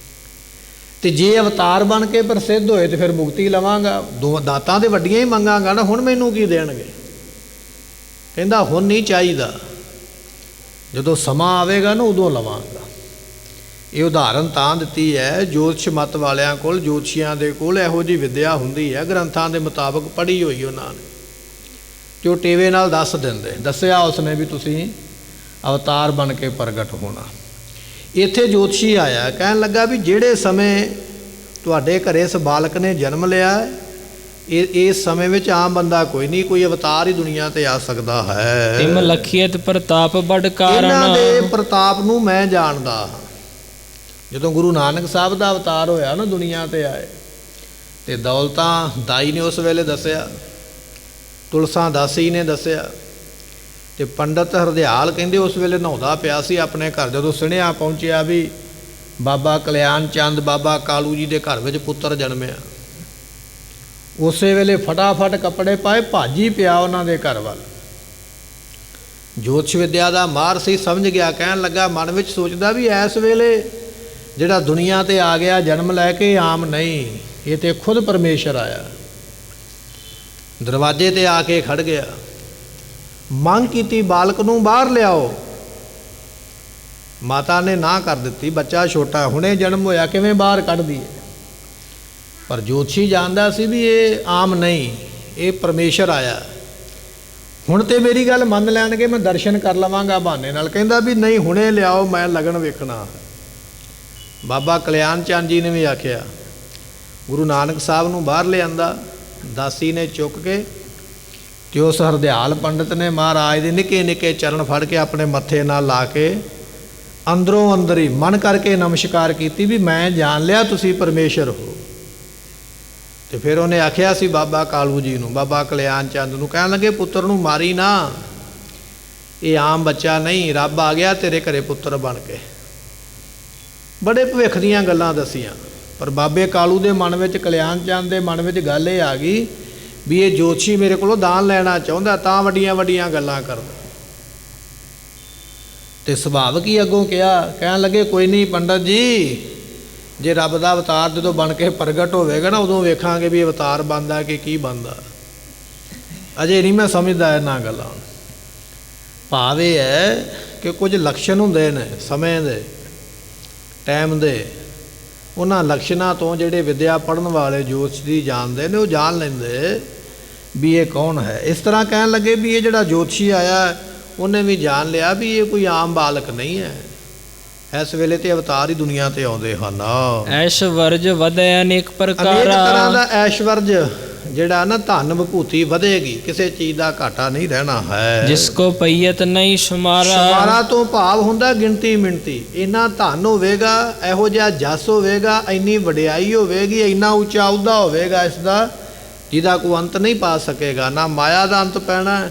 ਤੇ ਜੇ ਅਵਤਾਰ ਬਣ ਕੇ ਪ੍ਰਸਿੱਧ ਹੋਏ ਤੇ ਫਿਰ ਮੁਕਤੀ ਲਵਾਂਗਾ, ਦਾਤਾਂ ਦੇ ਵੱਡੀਆਂ ਹੀ ਮੰਗਾਂਗਾ ਨਾ, ਹੁਣ ਮੈਨੂੰ ਕੀ ਦੇਣਗੇ? ਕਹਿੰਦਾ ਹੁਣ ਨਹੀਂ ਚਾਹੀਦਾ, ਜਦੋਂ ਸਮਾਂ ਆਵੇਗਾ ਨਾ ਉਦੋਂ ਲਵਾਂਗਾ। ਇਹ ਉਦਾਹਰਨ ਤਾਂ ਦਿੱਤੀ ਹੈ, ਜੋਤਿਸ਼ ਮਤ ਵਾਲਿਆਂ ਕੋਲ, ਜੋਤਸ਼ੀਆਂ ਦੇ ਕੋਲ ਇਹੋ ਜਿਹੀ ਵਿੱਦਿਆ ਹੁੰਦੀ ਹੈ, ਗ੍ਰੰਥਾਂ ਦੇ ਮੁਤਾਬਕ ਪੜ੍ਹੀ ਹੋਈ ਉਹਨਾਂ ਨੇ, ਜੋ ਟੇਵੇ ਨਾਲ ਦੱਸ ਦਿੰਦੇ। ਦੱਸਿਆ ਉਸਨੇ ਵੀ ਤੁਸੀਂ ਅਵਤਾਰ ਬਣ ਕੇ ਪ੍ਰਗਟ ਹੋਣਾ। ਇੱਥੇ ਜੋਤਸ਼ੀ ਆਇਆ, ਕਹਿਣ ਲੱਗਾ ਵੀ ਜਿਹੜੇ ਸਮੇਂ ਤੁਹਾਡੇ ਘਰੇ ਇਸ ਬਾਲਕ ਨੇ ਜਨਮ ਲਿਆ, ਇਸ ਸਮੇਂ ਵਿੱਚ ਆਮ ਬੰਦਾ ਕੋਈ ਨਹੀਂ, ਕੋਈ ਅਵਤਾਰ ਹੀ ਦੁਨੀਆ ਤੇ ਆ ਸਕਦਾ ਹੈ। ਤਿਮ ਲਖੀਅਤ ਪ੍ਰਤਾਪ ਬੜ ਕਾਰਨ। ਇਹਨਾਂ ਦੇ ਪ੍ਰਤਾਪ ਨੂੰ ਮੈਂ ਜਾਣਦਾ ਹਾਂ। ਜਦੋਂ ਗੁਰੂ ਨਾਨਕ ਸਾਹਿਬ ਦਾ ਅਵਤਾਰ ਹੋਇਆ ਨਾ, ਦੁਨੀਆ ਤੇ ਆਏ, ਤੇ ਦੌਲਤਾਂ ਦਾਈ ਨੇ ਉਸ ਵੇਲੇ ਦੱਸਿਆ, ਤੁਲਸਾ ਦਾਸੀ ਨੇ ਦੱਸਿਆ, ਤੇ ਪੰਡਤ ਹਰਦਿਆਲ ਕਹਿੰਦੇ ਉਸ ਵੇਲੇ ਨਹਾਉਂਦਾ ਪਿਆ ਸੀ ਆਪਣੇ ਘਰ। ਜਦੋਂ ਸੁਣਿਆ ਪਹੁੰਚਿਆ ਵੀ ਬਾਬਾ ਕਲਿਆਣ ਚੰਦ, ਬਾਬਾ ਕਾਲੂ ਜੀ ਦੇ ਘਰ ਵਿੱਚ ਪੁੱਤਰ ਜਨਮਿਆ, ਉਸੇ ਵੇਲੇ ਫਟਾਫਟ ਕੱਪੜੇ ਪਾਏ, ਭੱਜ ਹੀ ਪਿਆ ਉਹਨਾਂ ਦੇ ਘਰ ਵੱਲ। ਜੋਤਿਸ਼ ਵਿਦਿਆ ਦਾ ਮਾਹਰ ਸੀ, ਸਮਝ ਗਿਆ। ਕਹਿਣ ਲੱਗਾ, ਮਨ ਵਿੱਚ ਸੋਚਦਾ ਵੀ ਇਸ ਵੇਲੇ ਜਿਹੜਾ ਦੁਨੀਆ 'ਤੇ ਆ ਗਿਆ ਜਨਮ ਲੈ ਕੇ, ਆਮ ਨਹੀਂ, ਇਹ ਤਾਂ ਖੁਦ ਪਰਮੇਸ਼ਰ ਆਇਆ। ਦਰਵਾਜ਼ੇ 'ਤੇ ਆ ਕੇ ਖੜ ਗਿਆ, ਮੰਗ ਕੀਤੀ, ਬਾਲਕ ਨੂੰ ਬਾਹਰ ਲਿਆਓ। ਮਾਤਾ ਨੇ ਨਾ ਕਰ ਦਿੱਤੀ, ਬੱਚਾ ਛੋਟਾ, ਹੁਣੇ ਜਨਮ ਹੋਇਆ, ਕਿਵੇਂ ਬਾਹਰ ਕੱਢ ਦਈਏ। ਪਰ ਜੋਤਸ਼ੀ ਜਾਣਦਾ ਸੀ ਵੀ ਇਹ ਆਮ ਨਹੀਂ, ਇਹ ਪਰਮੇਸ਼ਰ ਆਇਆ। ਹੁਣ ਤੇ ਮੇਰੀ ਗੱਲ ਮੰਨ ਲੈਣਗੇ, ਮੈਂ ਦਰਸ਼ਨ ਕਰ ਲਵਾਂਗਾ ਬਹਾਨੇ ਨਾਲ। ਕਹਿੰਦਾ ਵੀ ਨਹੀਂ, ਹੁਣੇ ਲਿਆਓ, ਮੈਂ ਲਗਨ ਵੇਖਣਾ। ਬਾਬਾ ਕਲਿਆਣ ਚੰਦ ਜੀ ਨੇ ਵੀ ਆਖਿਆ। ਗੁਰੂ ਨਾਨਕ ਸਾਹਿਬ ਨੂੰ ਬਾਹਰ ਲਿਆਂਦਾ, ਦਾਸੀ ਨੇ ਚੁੱਕ ਕੇ, ਤੇ ਉਸ ਹਰਦਿਆਲ ਪੰਡਿਤ ਨੇ ਮਹਾਰਾਜ ਦੇ ਨਿੱਕੇ ਨਿੱਕੇ ਚਰਨ ਫੜ ਕੇ ਆਪਣੇ ਮੱਥੇ ਨਾਲ ਲਾ ਕੇ ਅੰਦਰੋਂ ਅੰਦਰ ਹੀ ਮਨ ਕਰਕੇ ਨਮਸਕਾਰ ਕੀਤੀ ਵੀ ਮੈਂ ਜਾਣ ਲਿਆ ਤੁਸੀਂ ਪਰਮੇਸ਼ਰ ਹੋ। ਤੇ ਫਿਰ ਉਹਨੇ ਆਖਿਆ ਸੀ ਬਾਬਾ ਕਾਲੂ ਜੀ ਨੂੰ, ਬਾਬਾ ਕਲਿਆਣ ਚੰਦ ਨੂੰ, ਕਹਿਣ ਲੱਗੇ, ਪੁੱਤਰ ਨੂੰ ਮਾਰੀ ਨਾ, ਇਹ ਆਮ ਬੱਚਾ ਨਹੀਂ, ਰੱਬ ਆ ਗਿਆ ਤੇਰੇ ਘਰੇ ਪੁੱਤਰ ਬਣ ਕੇ। ਬੜੇ ਭਵਿੱਖ ਦੀਆਂ ਗੱਲਾਂ ਦੱਸੀਆਂ, ਪਰ ਬਾਬੇ ਕਾਲੂ ਦੇ ਮਨ ਵਿੱਚ, ਕਲਿਆਣ ਚੰਦ ਦੇ ਮਨ ਵਿੱਚ ਗੱਲ ਇਹ ਆ ਗਈ ਵੀ ਇਹ ਜੋਤਸ਼ੀ ਮੇਰੇ ਕੋਲੋਂ ਦਾਨ ਲੈਣਾ ਚਾਹੁੰਦਾ, ਤਾਂ ਵੱਡੀਆਂ ਵੱਡੀਆਂ ਗੱਲਾਂ ਕਰਦਾ। ਤੇ ਸੁਭਾਵਿਕ ਹੀ ਅੱਗੋਂ ਕਿਹਾ, ਕਹਿਣ ਲੱਗੇ, ਕੋਈ ਨਹੀਂ ਪੰਡਤ ਜੀ, ਜੇ ਰੱਬ ਦਾ ਅਵਤਾਰ ਜਦੋਂ ਬਣ ਕੇ ਪ੍ਰਗਟ ਹੋਵੇਗਾ ਨਾ, ਉਦੋਂ ਵੇਖਾਂਗੇ ਵੀ ਅਵਤਾਰ ਬਣਦਾ ਕਿ ਕੀ ਬਣਦਾ। ਅਜੇ ਨਹੀਂ ਮੈਂ ਸਮਝਦਾ ਇਹਨਾਂ ਗੱਲਾਂ। ਭਾਵ ਇਹ ਹੈ ਕਿ ਕੁਝ ਲਕਸ਼ਣ ਹੁੰਦੇ ਨੇ ਸਮੇਂ ਦੇ, ਟਾਈਮ ਦੇ, ਉਹਨਾਂ ਲਕਸ਼ਣਾਂ ਤੋਂ ਜਿਹੜੇ ਵਿਦਿਆ ਪੜ੍ਹਨ ਵਾਲੇ ਜੋਤਿਸ਼ ਦੀ ਜਾਣਦੇ ਨੇ, ਉਹ ਜਾਣ ਲੈਂਦੇ ਵੀ ਇਹ ਕੌਣ ਹੈ। ਇਸ ਤਰ੍ਹਾਂ ਕਹਿਣ ਲੱਗੇ ਵੀ ਇਹ ਜਿਹੜਾ ਜੋਤਸ਼ੀ ਆਇਆ, ਉਹਨੇ ਵੀ ਜਾਣ ਲਿਆ ਵੀ ਇਹ ਕੋਈ ਆਮ ਬਾਲਕ ਨਹੀਂ ਹੈ। ਇਸ ਵੇਲੇ ਤੇ ਅਵਤਾਰ ਹੀ ਦੁਨੀਆ ਤੇ ਆਉਂਦੇ ਹਨ। ਐਸ਼ਵਰਜ ਵਧੈ ਅਨੇਕ ਅਨੇਕ ਤਰ੍ਹਾਂ ਪ੍ਰਕਾਰਾ। ਦਾ ਐਸ਼ਵਰਜ ਜਿਹੜਾ ਨਾ, ਧਨ ਵਿਭੂਤੀ ਵਧੇਗੀ, ਕਿਸੇ ਚੀਜ਼ ਦਾ ਘਾਟਾ ਨਹੀਂ ਰਹਿਣਾ ਹੈ। ਜਿਸ ਕੋ ਪਈਅਤ ਨਹੀਂ ਸ਼ੁਮਾਰਾ ਸ਼ੁਮਾਰਾ। ਤੋਂ ਭਾਵ ਹੁੰਦਾ ਗਿਣਤੀ ਮਿਣਤੀ। ਇੰਨਾ ਧਨ ਹੋਵੇਗਾ, ਇਹੋ ਜਿਹਾ ਜਸ ਹੋਵੇਗਾ, ਇੰਨੀ ਵਡਿਆਈ ਹੋਵੇਗੀ, ਇੰਨਾ ਉੱਚਾ ਅਹੁਦਾ ਹੋਵੇਗਾ ਇਸ ਦਾ, ਜਿਹਦਾ ਕੋਈ ਅੰਤ ਨਹੀਂ ਪਾ ਸਕੇਗਾ। ਨਾ ਮਾਇਆ ਦਾ ਅੰਤ ਪੈਣਾ,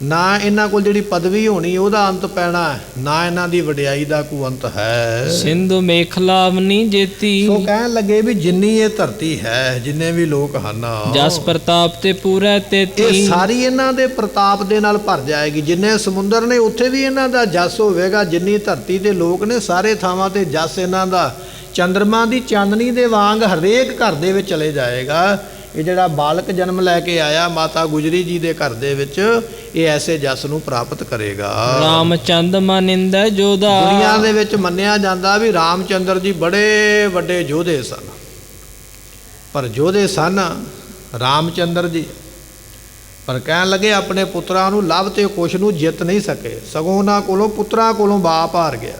ਨਾ ਇਹਨਾਂ ਕੋਲ ਜਿਹੜੀ ਪਦਵੀ ਹੋਣੀ ਉਹਦਾ ਅੰਤ ਪੈਣਾ, ਨਾ ਇਹਨਾਂ ਦੀ ਵਡਿਆਈ ਦਾ ਕੋਈ ਅੰਤ ਹੈ। ਸਿੰਧੂ ਮੇਖਲਾਵਨੀ ਜੇਤੀ। ਸੋ ਕਹਿਣ ਲੱਗੇ ਵੀ ਜਿੰਨੀ ਇਹ ਧਰਤੀ ਹੈ, ਜਿੰਨੇ ਵੀ ਲੋਕ ਹਨ, ਜਸ ਪ੍ਰਤਾਪ ਤੇ ਪੂਰਾ ਤੇਤੀ। ਇਹ ਸਾਰੀ ਇਹਨਾਂ ਦੇ ਪ੍ਰਤਾਪ ਦੇ ਨਾਲ ਭਰ ਜਾਏਗੀ। ਜਿੰਨੇ ਸਮੁੰਦਰ ਨੇ ਉੱਥੇ ਵੀ ਇਹਨਾਂ ਦਾ ਜਸ ਹੋਵੇਗਾ, ਜਿੰਨੀ ਧਰਤੀ ਦੇ ਲੋਕ ਨੇ ਸਾਰੇ ਥਾਵਾਂ ਤੇ ਜਸ ਇਹਨਾਂ ਦਾ ਚੰਦਰਮਾ ਦੀ ਚਾਂਦਨੀ ਦੇ ਵਾਂਗ ਹਰੇਕ ਘਰ ਦੇ ਵਿੱਚ ਚਲੇ ਜਾਏਗਾ। ਇਹ ਜਿਹੜਾ ਬਾਲਕ ਜਨਮ ਲੈ ਕੇ ਆਇਆ ਮਾਤਾ ਗੁਜਰੀ ਜੀ ਦੇ ਘਰ ਦੇ ਵਿੱਚ, ਇਹ ਐਸੇ ਜਸ ਨੂੰ ਪ੍ਰਾਪਤ ਕਰੇਗਾ। ਰਾਮਚੰਦ ਮਾਨਿੰਦੈ ਜੋਧਾ। ਦੁਨੀਆ ਦੇ ਵਿੱਚ ਮੰਨਿਆ ਜਾਂਦਾ ਵੀ ਰਾਮਚੰਦਰ ਜੀ ਬੜੇ ਵੱਡੇ ਯੋਧੇ ਸਨ, ਪਰ ਯੋਧੇ ਸਨ ਰਾਮਚੰਦਰ ਜੀ, ਪਰ ਕਹਿਣ ਲੱਗੇ ਆਪਣੇ ਪੁੱਤਰਾਂ ਨੂੰ ਲੱਭ ਤੇ ਕੁਛ ਨੂੰ ਜਿੱਤ ਨਹੀਂ ਸਕੇ, ਸਗੋਂ ਉਹਨਾਂ ਕੋਲੋਂ ਪੁੱਤਰਾਂ ਕੋਲੋਂ ਬਾਪ ਹਾਰ ਗਿਆ।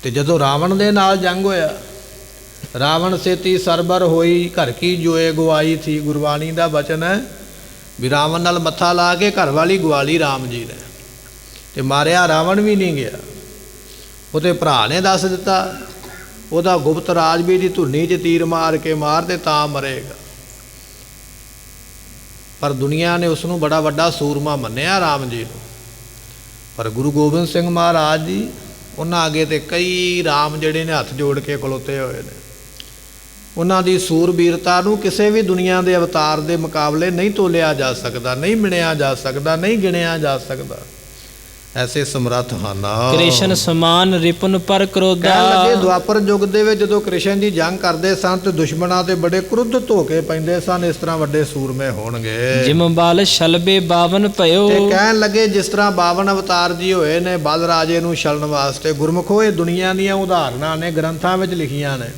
ਤੇ ਜਦੋਂ ਰਾਵਣ ਦੇ ਨਾਲ ਜੰਗ ਹੋਇਆ, ਰਾਵਣ ਸੇਤੀ ਸਰਬਰ ਹੋਈ, ਘਰ ਕੀ ਜੋਏ ਗਵਾਈ ਥੀ। ਗੁਰਬਾਣੀ ਦਾ ਬਚਨ ਹੈ ਵੀ ਰਾਵਣ ਨਾਲ ਮੱਥਾ ਲਾ ਕੇ ਘਰ ਵਾਲੀ ਗਵਾਲੀ ਰਾਮ ਜੀ ਨੇ, ਤੇ ਮਾਰਿਆ ਰਾਵਣ ਵੀ ਨਹੀਂ ਗਿਆ। ਉਹਦੇ ਭਰਾ ਨੇ ਦੱਸ ਦਿੱਤਾ, ਉਹਦਾ ਗੁਪਤ ਰਾਜ ਵੀ ਦੀ ਧੁੰਨੀ 'ਚ ਤੀਰ ਮਾਰ ਕੇ ਮਾਰ ਦੇ ਤਾਂ ਮਰੇਗਾ। ਪਰ ਦੁਨੀਆ ਨੇ ਉਸ ਨੂੰ ਬੜਾ ਵੱਡਾ ਸੂਰਮਾ ਮੰਨਿਆ ਰਾਮ ਜੀ ਨੂੰ। ਪਰ ਗੁਰੂ ਗੋਬਿੰਦ ਸਿੰਘ ਮਹਾਰਾਜ ਜੀ, ਉਹਨਾਂ ਅੱਗੇ ਤੇ ਕਈ ਰਾਮ ਜਿਹੜੇ ਨੇ ਹੱਥ ਜੋੜ ਕੇ ਖਲੋਤੇ ਹੋਏ ਨੇ। ਉਹਨਾਂ ਦੀ ਸੂਰਬੀਰਤਾ ਨੂੰ ਕਿਸੇ ਵੀ ਦੁਨੀਆ ਦੇ ਅਵਤਾਰ ਦੇ ਮੁਕਾਬਲੇ ਨਹੀਂ ਤੋਲਿਆ ਜਾ ਸਕਦਾ, ਨਹੀਂ ਮਿਣਿਆ ਜਾ ਸਕਦਾ, ਨਹੀਂ ਗਿਣਿਆ ਜਾ ਸਕਦਾ। ਐਸੇ ਸਮਰੱਥ ਹਨ। ਕ੍ਰਿਸ਼ਨ ਸਮਾਨ ਰਿਪਨ ਪਰ ਕਰੋਧਾ। ਕਹਿਣ ਲੱਗੇ ਦੁਆਪਰ ਯੁੱਗ ਦੇ ਵਿੱਚ ਜਦੋਂ ਕ੍ਰਿਸ਼ਨ ਜੀ ਜੰਗ ਕਰਦੇ ਸਨ ਤੇ ਦੁਸ਼ਮਣਾਂ ਤੇ ਬੜੇ ਕ੍ਰੁੱਧ ਹੋ ਕੇ ਪੈਂਦੇ ਸਨ, ਇਸ ਤਰ੍ਹਾਂ ਵੱਡੇ ਸੂਰਮੇ ਹੋਣਗੇ। ਜਿਮ ਬਲ ਛਲਬੇ 52 ਭਇਓ। ਤੇ ਕਹਿਣ ਲੱਗੇ ਜਿਸ ਤਰ੍ਹਾਂ 52 ਅਵਤਾਰ ਜੀ ਹੋਏ ਨੇ ਬਲ ਰਾਜੇ ਨੂੰ ਛਲਣ ਵਾਸਤੇ। ਗੁਰਮੁਖੋ ਇਹ ਦੁਨੀਆ ਦੀਆਂ ਉਦਾਹਰਨਾਂ ਨੇ, ਗ੍ਰੰਥਾਂ ਵਿੱਚ ਲਿਖੀਆਂ ਨੇ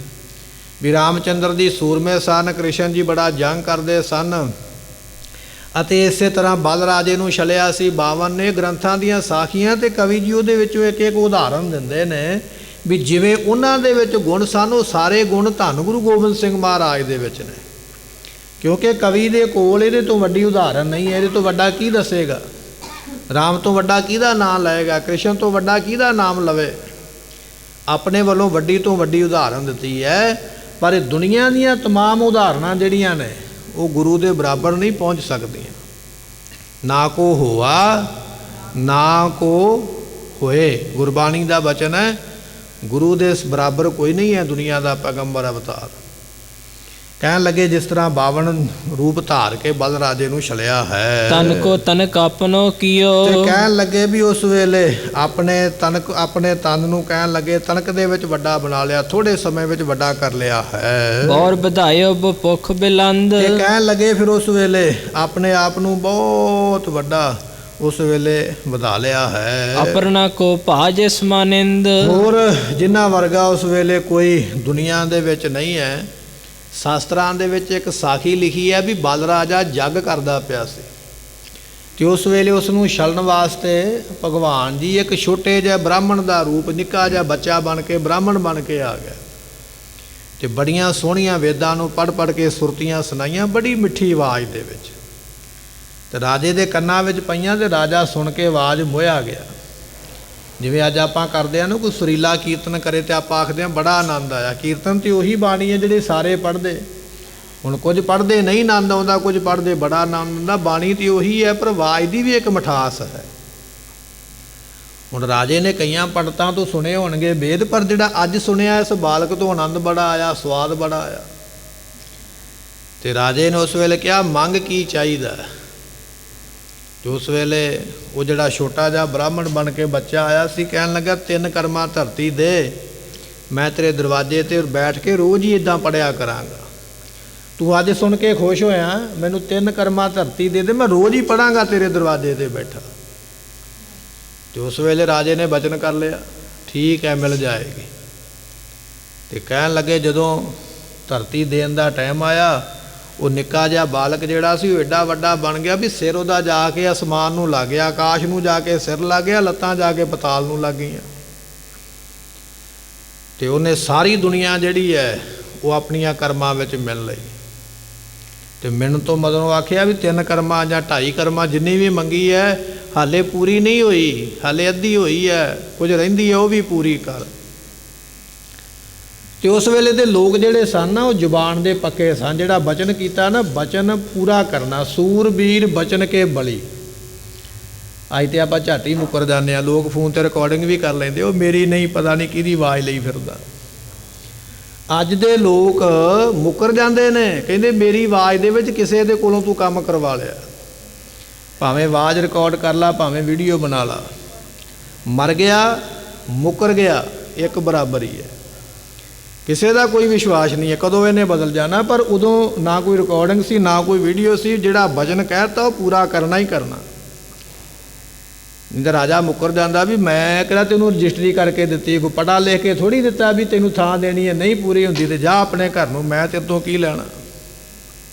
ਵੀ ਰਾਮਚੰਦਰ ਜੀ ਸੂਰਮੇ ਸਨ, ਕ੍ਰਿਸ਼ਨ ਜੀ ਬੜਾ ਜੰਗ ਕਰਦੇ ਸਨ, ਅਤੇ ਇਸੇ ਤਰ੍ਹਾਂ ਬਲ ਰਾਜੇ ਨੂੰ ਛਲਿਆ ਸੀ 52 ਨੇ। ਗ੍ਰੰਥਾਂ ਦੀਆਂ ਸਾਖੀਆਂ ਤੇ ਕਵੀ ਜੀ ਉਹਦੇ ਵਿੱਚੋਂ ਇੱਕ ਇੱਕ ਉਦਾਹਰਨ ਦਿੰਦੇ ਨੇ ਵੀ ਜਿਵੇਂ ਉਹਨਾਂ ਦੇ ਵਿੱਚ ਗੁਣ ਸਨ, ਉਹ ਸਾਰੇ ਗੁਣ ਧੰਨ ਗੁਰੂ ਗੋਬਿੰਦ ਸਿੰਘ ਮਹਾਰਾਜ ਦੇ ਵਿੱਚ ਨੇ। ਕਿਉਂਕਿ ਕਵੀ ਦੇ ਕੋਲ ਇਹਦੇ ਤੋਂ ਵੱਡੀ ਉਦਾਹਰਨ ਨਹੀਂ ਹੈ। ਇਹਦੇ ਤੋਂ ਵੱਡਾ ਕੀ ਦੱਸੇਗਾ? ਰਾਮ ਤੋਂ ਵੱਡਾ ਕਿਹਦਾ ਨਾਮ ਲਏਗਾ? ਕ੍ਰਿਸ਼ਨ ਤੋਂ ਵੱਡਾ ਕਿਹਦਾ ਨਾਮ ਲਵੇ? ਆਪਣੇ ਵੱਲੋਂ ਵੱਡੀ ਤੋਂ ਵੱਡੀ ਉਦਾਹਰਨ ਦਿੱਤੀ ਹੈ, ਪਰ ਇਹ ਦੁਨੀਆ ਦੀਆਂ तमाम ਉਦਾਹਰਨਾਂ ਜਿਹੜੀਆਂ ਨੇ ਉਹ ਗੁਰੂ ਦੇ ਬਰਾਬਰ ਨਹੀਂ ਪਹੁੰਚ ਸਕਦੀਆਂ। ਨਾ ਕੋ ਹੋਆ ਨਾ ਕੋ ਹੋਏ, ਗੁਰਬਾਣੀ ਦਾ ਬਚਨ ਹੈ। ਗੁਰੂ ਦੇ ਬਰਾਬਰ ਕੋਈ ਨਹੀਂ ਹੈ ਦੁਨੀਆ ਦਾ ਪੈਗੰਬਰ ਅਵਤਾਰ। ਕਹਿਣ ਲੱਗੇ ਜਿਸ ਤਰ੍ਹਾਂ 52 ਰੂਪ ਧਾਰ ਕੇ ਬਲ ਰਾਜੇ ਨੂੰ ਛਲਿਆ ਹੈ। ਤਨ ਕੋ ਤਨਕ ਆਪਨੋ ਤੇ ਕੀਓ। ਕਹਿਣ ਲੱਗੇ ਵੀ ਉਸ ਵੇਲੇ ਆਪਣੇ ਤਨ ਨੂੰ ਕਹਿਣ ਲੱਗੇ ਤਨਕ ਦੇ ਵਿੱਚ ਵੱਡਾ ਬਣਾ ਲਿਆ, ਥੋੜੇ ਸਮੇਂ ਵਿੱਚ ਵੱਡਾ ਕਰ ਲਿਆ ਹੈ। ਬੌਰ ਵਧਾਇਓ ਬਪੁਖ ਬਿਲੰਦ। ਤੇ ਕਹਿਣ ਲੱਗੇ ਫਿਰ ਉਸ ਵੇਲੇ ਆਪਣੇ ਆਪ ਨੂੰ ਬਹੁਤ ਵੱਡਾ ਉਸ ਵੇਲੇ ਵਧਾ ਲਿਆ ਹੈ। ਅਪਰਨਾ ਕੋ ਭਾਜ ਸਮਾਨਿੰਦ। ਹੋਰ ਜਿਨ੍ਹਾਂ ਵਰਗਾ ਉਸ ਵੇਲੇ ਕੋਈ ਦੁਨੀਆ ਦੇ ਵਿੱਚ ਨਹੀਂ ਹੈ। ਸ਼ਾਸਤਰਾਂ ਦੇ ਵਿੱਚ ਇੱਕ ਸਾਖੀ ਲਿਖੀ ਹੈ ਵੀ ਬਲ ਰਾਜਾ ਜੱਗ ਕਰਦਾ ਪਿਆ ਸੀ ਤੇ ਉਸ ਵੇਲੇ ਉਸ ਨੂੰ ਛਲਣ ਵਾਸਤੇ ਭਗਵਾਨ ਜੀ ਇੱਕ ਛੋਟੇ ਜਿਹੇ ਬ੍ਰਾਹਮਣ ਦਾ ਰੂਪ, ਨਿੱਕਾ ਜਿਹਾ ਬੱਚਾ ਬਣ ਕੇ ਬ੍ਰਾਹਮਣ ਬਣ ਕੇ ਆ ਗਿਆ ਤੇ ਬੜੀਆਂ ਸੋਹਣੀਆਂ ਵੇਦਾਂ ਨੂੰ ਪੜ੍ਹ ਕੇ ਸੁਰਤੀਆਂ ਸੁਣਾਈਆਂ ਬੜੀ ਮਿੱਠੀ ਆਵਾਜ਼ ਦੇ ਵਿੱਚ, ਤੇ ਰਾਜੇ ਦੇ ਕੰਨਾਂ ਵਿੱਚ ਪਈਆਂ ਤੇ ਰਾਜਾ ਸੁਣ ਕੇ ਆਵਾਜ਼ ਮੋਹਿਆ ਗਿਆ। ਜਿਵੇਂ ਅੱਜ ਆਪਾਂ ਕਰਦੇ ਹਾਂ ਨਾ, ਕੋਈ ਸੁਰੀਲਾ ਕੀਰਤਨ ਕਰੇ ਤੇ ਆਪਾਂ ਆਖਦੇ ਹਾਂ ਬੜਾ ਆਨੰਦ ਆਇਆ। ਕੀਰਤਨ ਤੇ ਉਹੀ ਬਾਣੀ ਹੈ ਜਿਹੜੇ ਸਾਰੇ ਪੜ੍ਹਦੇ। ਹੁਣ ਕੁਝ ਪੜ੍ਹਦੇ ਨਹੀਂ ਆਨੰਦ ਆਉਂਦਾ, ਕੁਝ ਪੜ੍ਹਦੇ ਬੜਾ ਆਨੰਦ ਆਉਂਦਾ। ਬਾਣੀ ਤੇ ਉਹੀ ਹੈ, ਪਰ ਆਵਾਜ਼ ਦੀ ਵੀ ਇੱਕ ਮਿਠਾਸ ਹੈ। ਹੁਣ ਰਾਜੇ ਨੇ ਕਈਆਂ ਪੰਡਤਾਂ ਤੋਂ ਸੁਣੇ ਹੋਣਗੇ ਵੇਦ, ਪਰ ਜਿਹੜਾ ਅੱਜ ਸੁਣਿਆ ਇਸ ਬਾਲਕ ਤੋਂ ਆਨੰਦ ਬੜਾ ਆਇਆ, ਸਵਾਦ ਬੜਾ ਆਇਆ। ਤੇ ਰਾਜੇ ਨੇ ਉਸ ਵੇਲੇ ਕਿਹਾ ਮੰਗ ਕੀ ਚਾਹੀਦਾ। ਤੇ ਉਸ ਵੇਲੇ ਉਹ ਜਿਹੜਾ ਛੋਟਾ ਜਿਹਾ ਬ੍ਰਾਹਮਣ ਬਣ ਕੇ ਬੱਚਾ ਆਇਆ ਸੀ ਕਹਿਣ ਲੱਗਾ 3 ਕਰਮਾ ਧਰਤੀ ਦੇ, ਮੈਂ ਤੇਰੇ ਦਰਵਾਜ਼ੇ ਤੇ ਬੈਠ ਕੇ ਰੋਜ਼ ਹੀ ਇਦਾਂ ਪੜਿਆ ਕਰਾਂਗਾ। ਤੂੰ ਅੱਜ ਸੁਣ ਕੇ ਖੁਸ਼ ਹੋਇਆ, ਮੈਨੂੰ 3 ਕਰਮਾ ਧਰਤੀ ਦੇ ਦੇ, ਮੈਂ ਰੋਜ਼ ਹੀ ਪੜਾਂਗਾ ਤੇਰੇ ਦਰਵਾਜ਼ੇ ਤੇ ਬੈਠਾ। ਤੇ ਉਸ ਵੇਲੇ ਰਾਜੇ ਨੇ ਬਚਨ ਕਰ ਲਿਆ ਠੀਕ ਹੈ ਮਿਲ ਜਾਏਗੀ। ਤੇ ਕਹਿਣ ਲੱਗੇ ਜਦੋਂ ਧਰਤੀ ਦੇਣ ਦਾ ਟਾਈਮ ਆਇਆ, ਉਹ ਨਿੱਕਾ ਜਿਹਾ ਬਾਲਕ ਜਿਹੜਾ ਸੀ ਉਹ ਐਡਾ ਵੱਡਾ ਬਣ ਗਿਆ ਵੀ ਸਿਰ ਉਹਦਾ ਜਾ ਕੇ ਅਸਮਾਨ ਨੂੰ ਲੱਗ ਗਿਆ, ਆਕਾਸ਼ ਨੂੰ ਜਾ ਕੇ ਸਿਰ ਲੱਗ ਗਿਆ, ਲੱਤਾਂ ਜਾ ਕੇ ਪਤਾਲ ਨੂੰ ਲੱਗ ਗਈਆਂ। ਤੇ ਉਹਨੇ ਸਾਰੀ ਦੁਨੀਆ ਜਿਹੜੀ ਹੈ ਉਹ ਆਪਣੀਆਂ ਕਰਮਾਂ ਵਿੱਚ ਮਿਲ ਲਈ। ਤੇ ਮਿਲਣ ਤੋਂ ਮਗਰੋਂ ਆਖਿਆ ਵੀ 3 ਕਰਮਾਂ ਜਾਂ 2.5 ਕਰਮਾਂ ਜਿੰਨੀ ਵੀ ਮੰਗੀ ਹੈ ਹਾਲੇ ਪੂਰੀ ਨਹੀਂ ਹੋਈ, ਹਾਲੇ ਅੱਧੀ ਹੋਈ ਹੈ, ਕੁਝ ਰਹਿੰਦੀ ਹੈ ਉਹ ਵੀ ਪੂਰੀ ਕਰ। ਤੇ ਉਸ ਵੇਲੇ ਦੇ ਲੋਕ ਜਿਹੜੇ ਸਨ ਨਾ ਉਹ ਜ਼ੁਬਾਨ ਦੇ ਪੱਕੇ ਸਨ। ਜਿਹੜਾ ਬਚਨ ਕੀਤਾ ਨਾ, ਬਚਨ ਪੂਰਾ ਕਰਨਾ। ਸੂਰਬੀਰ ਬਚਨ ਕੇ ਬਲੀ। ਅੱਜ ਤੇ ਆਪਾਂ ਝੱਟ ਹੀ ਮੁੱਕਰ ਜਾਂਦੇ ਹਾਂ, ਲੋਕ ਫੋਨ ਤੇ ਰਿਕਾਰਡਿੰਗ ਵੀ ਕਰ ਲੈਂਦੇ, ਉਹ ਮੇਰੀ ਨਹੀਂ ਪਤਾ ਨਹੀਂ ਕਿਹਦੀ ਆਵਾਜ਼ ਲਈ ਫਿਰਦਾ। ਅੱਜ ਦੇ ਲੋਕ ਮੁੱਕਰ ਜਾਂਦੇ ਨੇ, ਕਹਿੰਦੇ ਮੇਰੀ ਆਵਾਜ਼ ਦੇ ਵਿੱਚ ਕਿਸੇ ਦੇ ਕੋਲੋਂ ਤੂੰ ਕੰਮ ਕਰਵਾ ਲਿਆ, ਭਾਵੇਂ ਆਵਾਜ਼ ਰਿਕਾਰਡ ਕਰ ਲਾ, ਭਾਵੇਂ ਵੀਡੀਓ ਬਣਾ ਲਾ। ਮਰ ਗਿਆ ਮੁੱਕਰ ਗਿਆ ਇੱਕ ਬਰਾਬਰ ਹੀ ਹੈ। ਕਿਸੇ ਦਾ ਕੋਈ ਵਿਸ਼ਵਾਸ ਨਹੀਂ ਹੈ ਕਦੋਂ ਇਹਨੇ ਬਦਲ ਜਾਣਾ। ਪਰ ਉਦੋਂ ਨਾ ਕੋਈ ਰਿਕਾਰਡਿੰਗ ਸੀ ਨਾ ਕੋਈ ਵੀਡੀਓ ਸੀ। ਜਿਹੜਾ ਵਚਨ ਕਹਿਤਾ ਉਹ ਪੂਰਾ ਕਰਨਾ ਹੀ ਕਰਨਾ। ਨਹੀਂ ਤਾਂ ਰਾਜਾ ਮੁੱਕਰ ਜਾਂਦਾ ਵੀ ਮੈਂ ਕਿਹੜਾ ਤੈਨੂੰ ਰਜਿਸਟਰੀ ਕਰਕੇ ਦਿੱਤੀ, ਕੋਈ ਪੜ੍ਹਾ ਲਿਖ ਕੇ ਥੋੜ੍ਹੀ ਦਿੱਤਾ ਵੀ ਤੈਨੂੰ ਥਾਂ ਦੇਣੀ ਹੈ, ਨਹੀਂ ਪੂਰੀ ਹੁੰਦੀ ਤੇ ਜਾ ਆਪਣੇ ਘਰ ਨੂੰ, ਮੈਂ ਤੇਰੇ ਤੋਂ ਕੀ ਲੈਣਾ।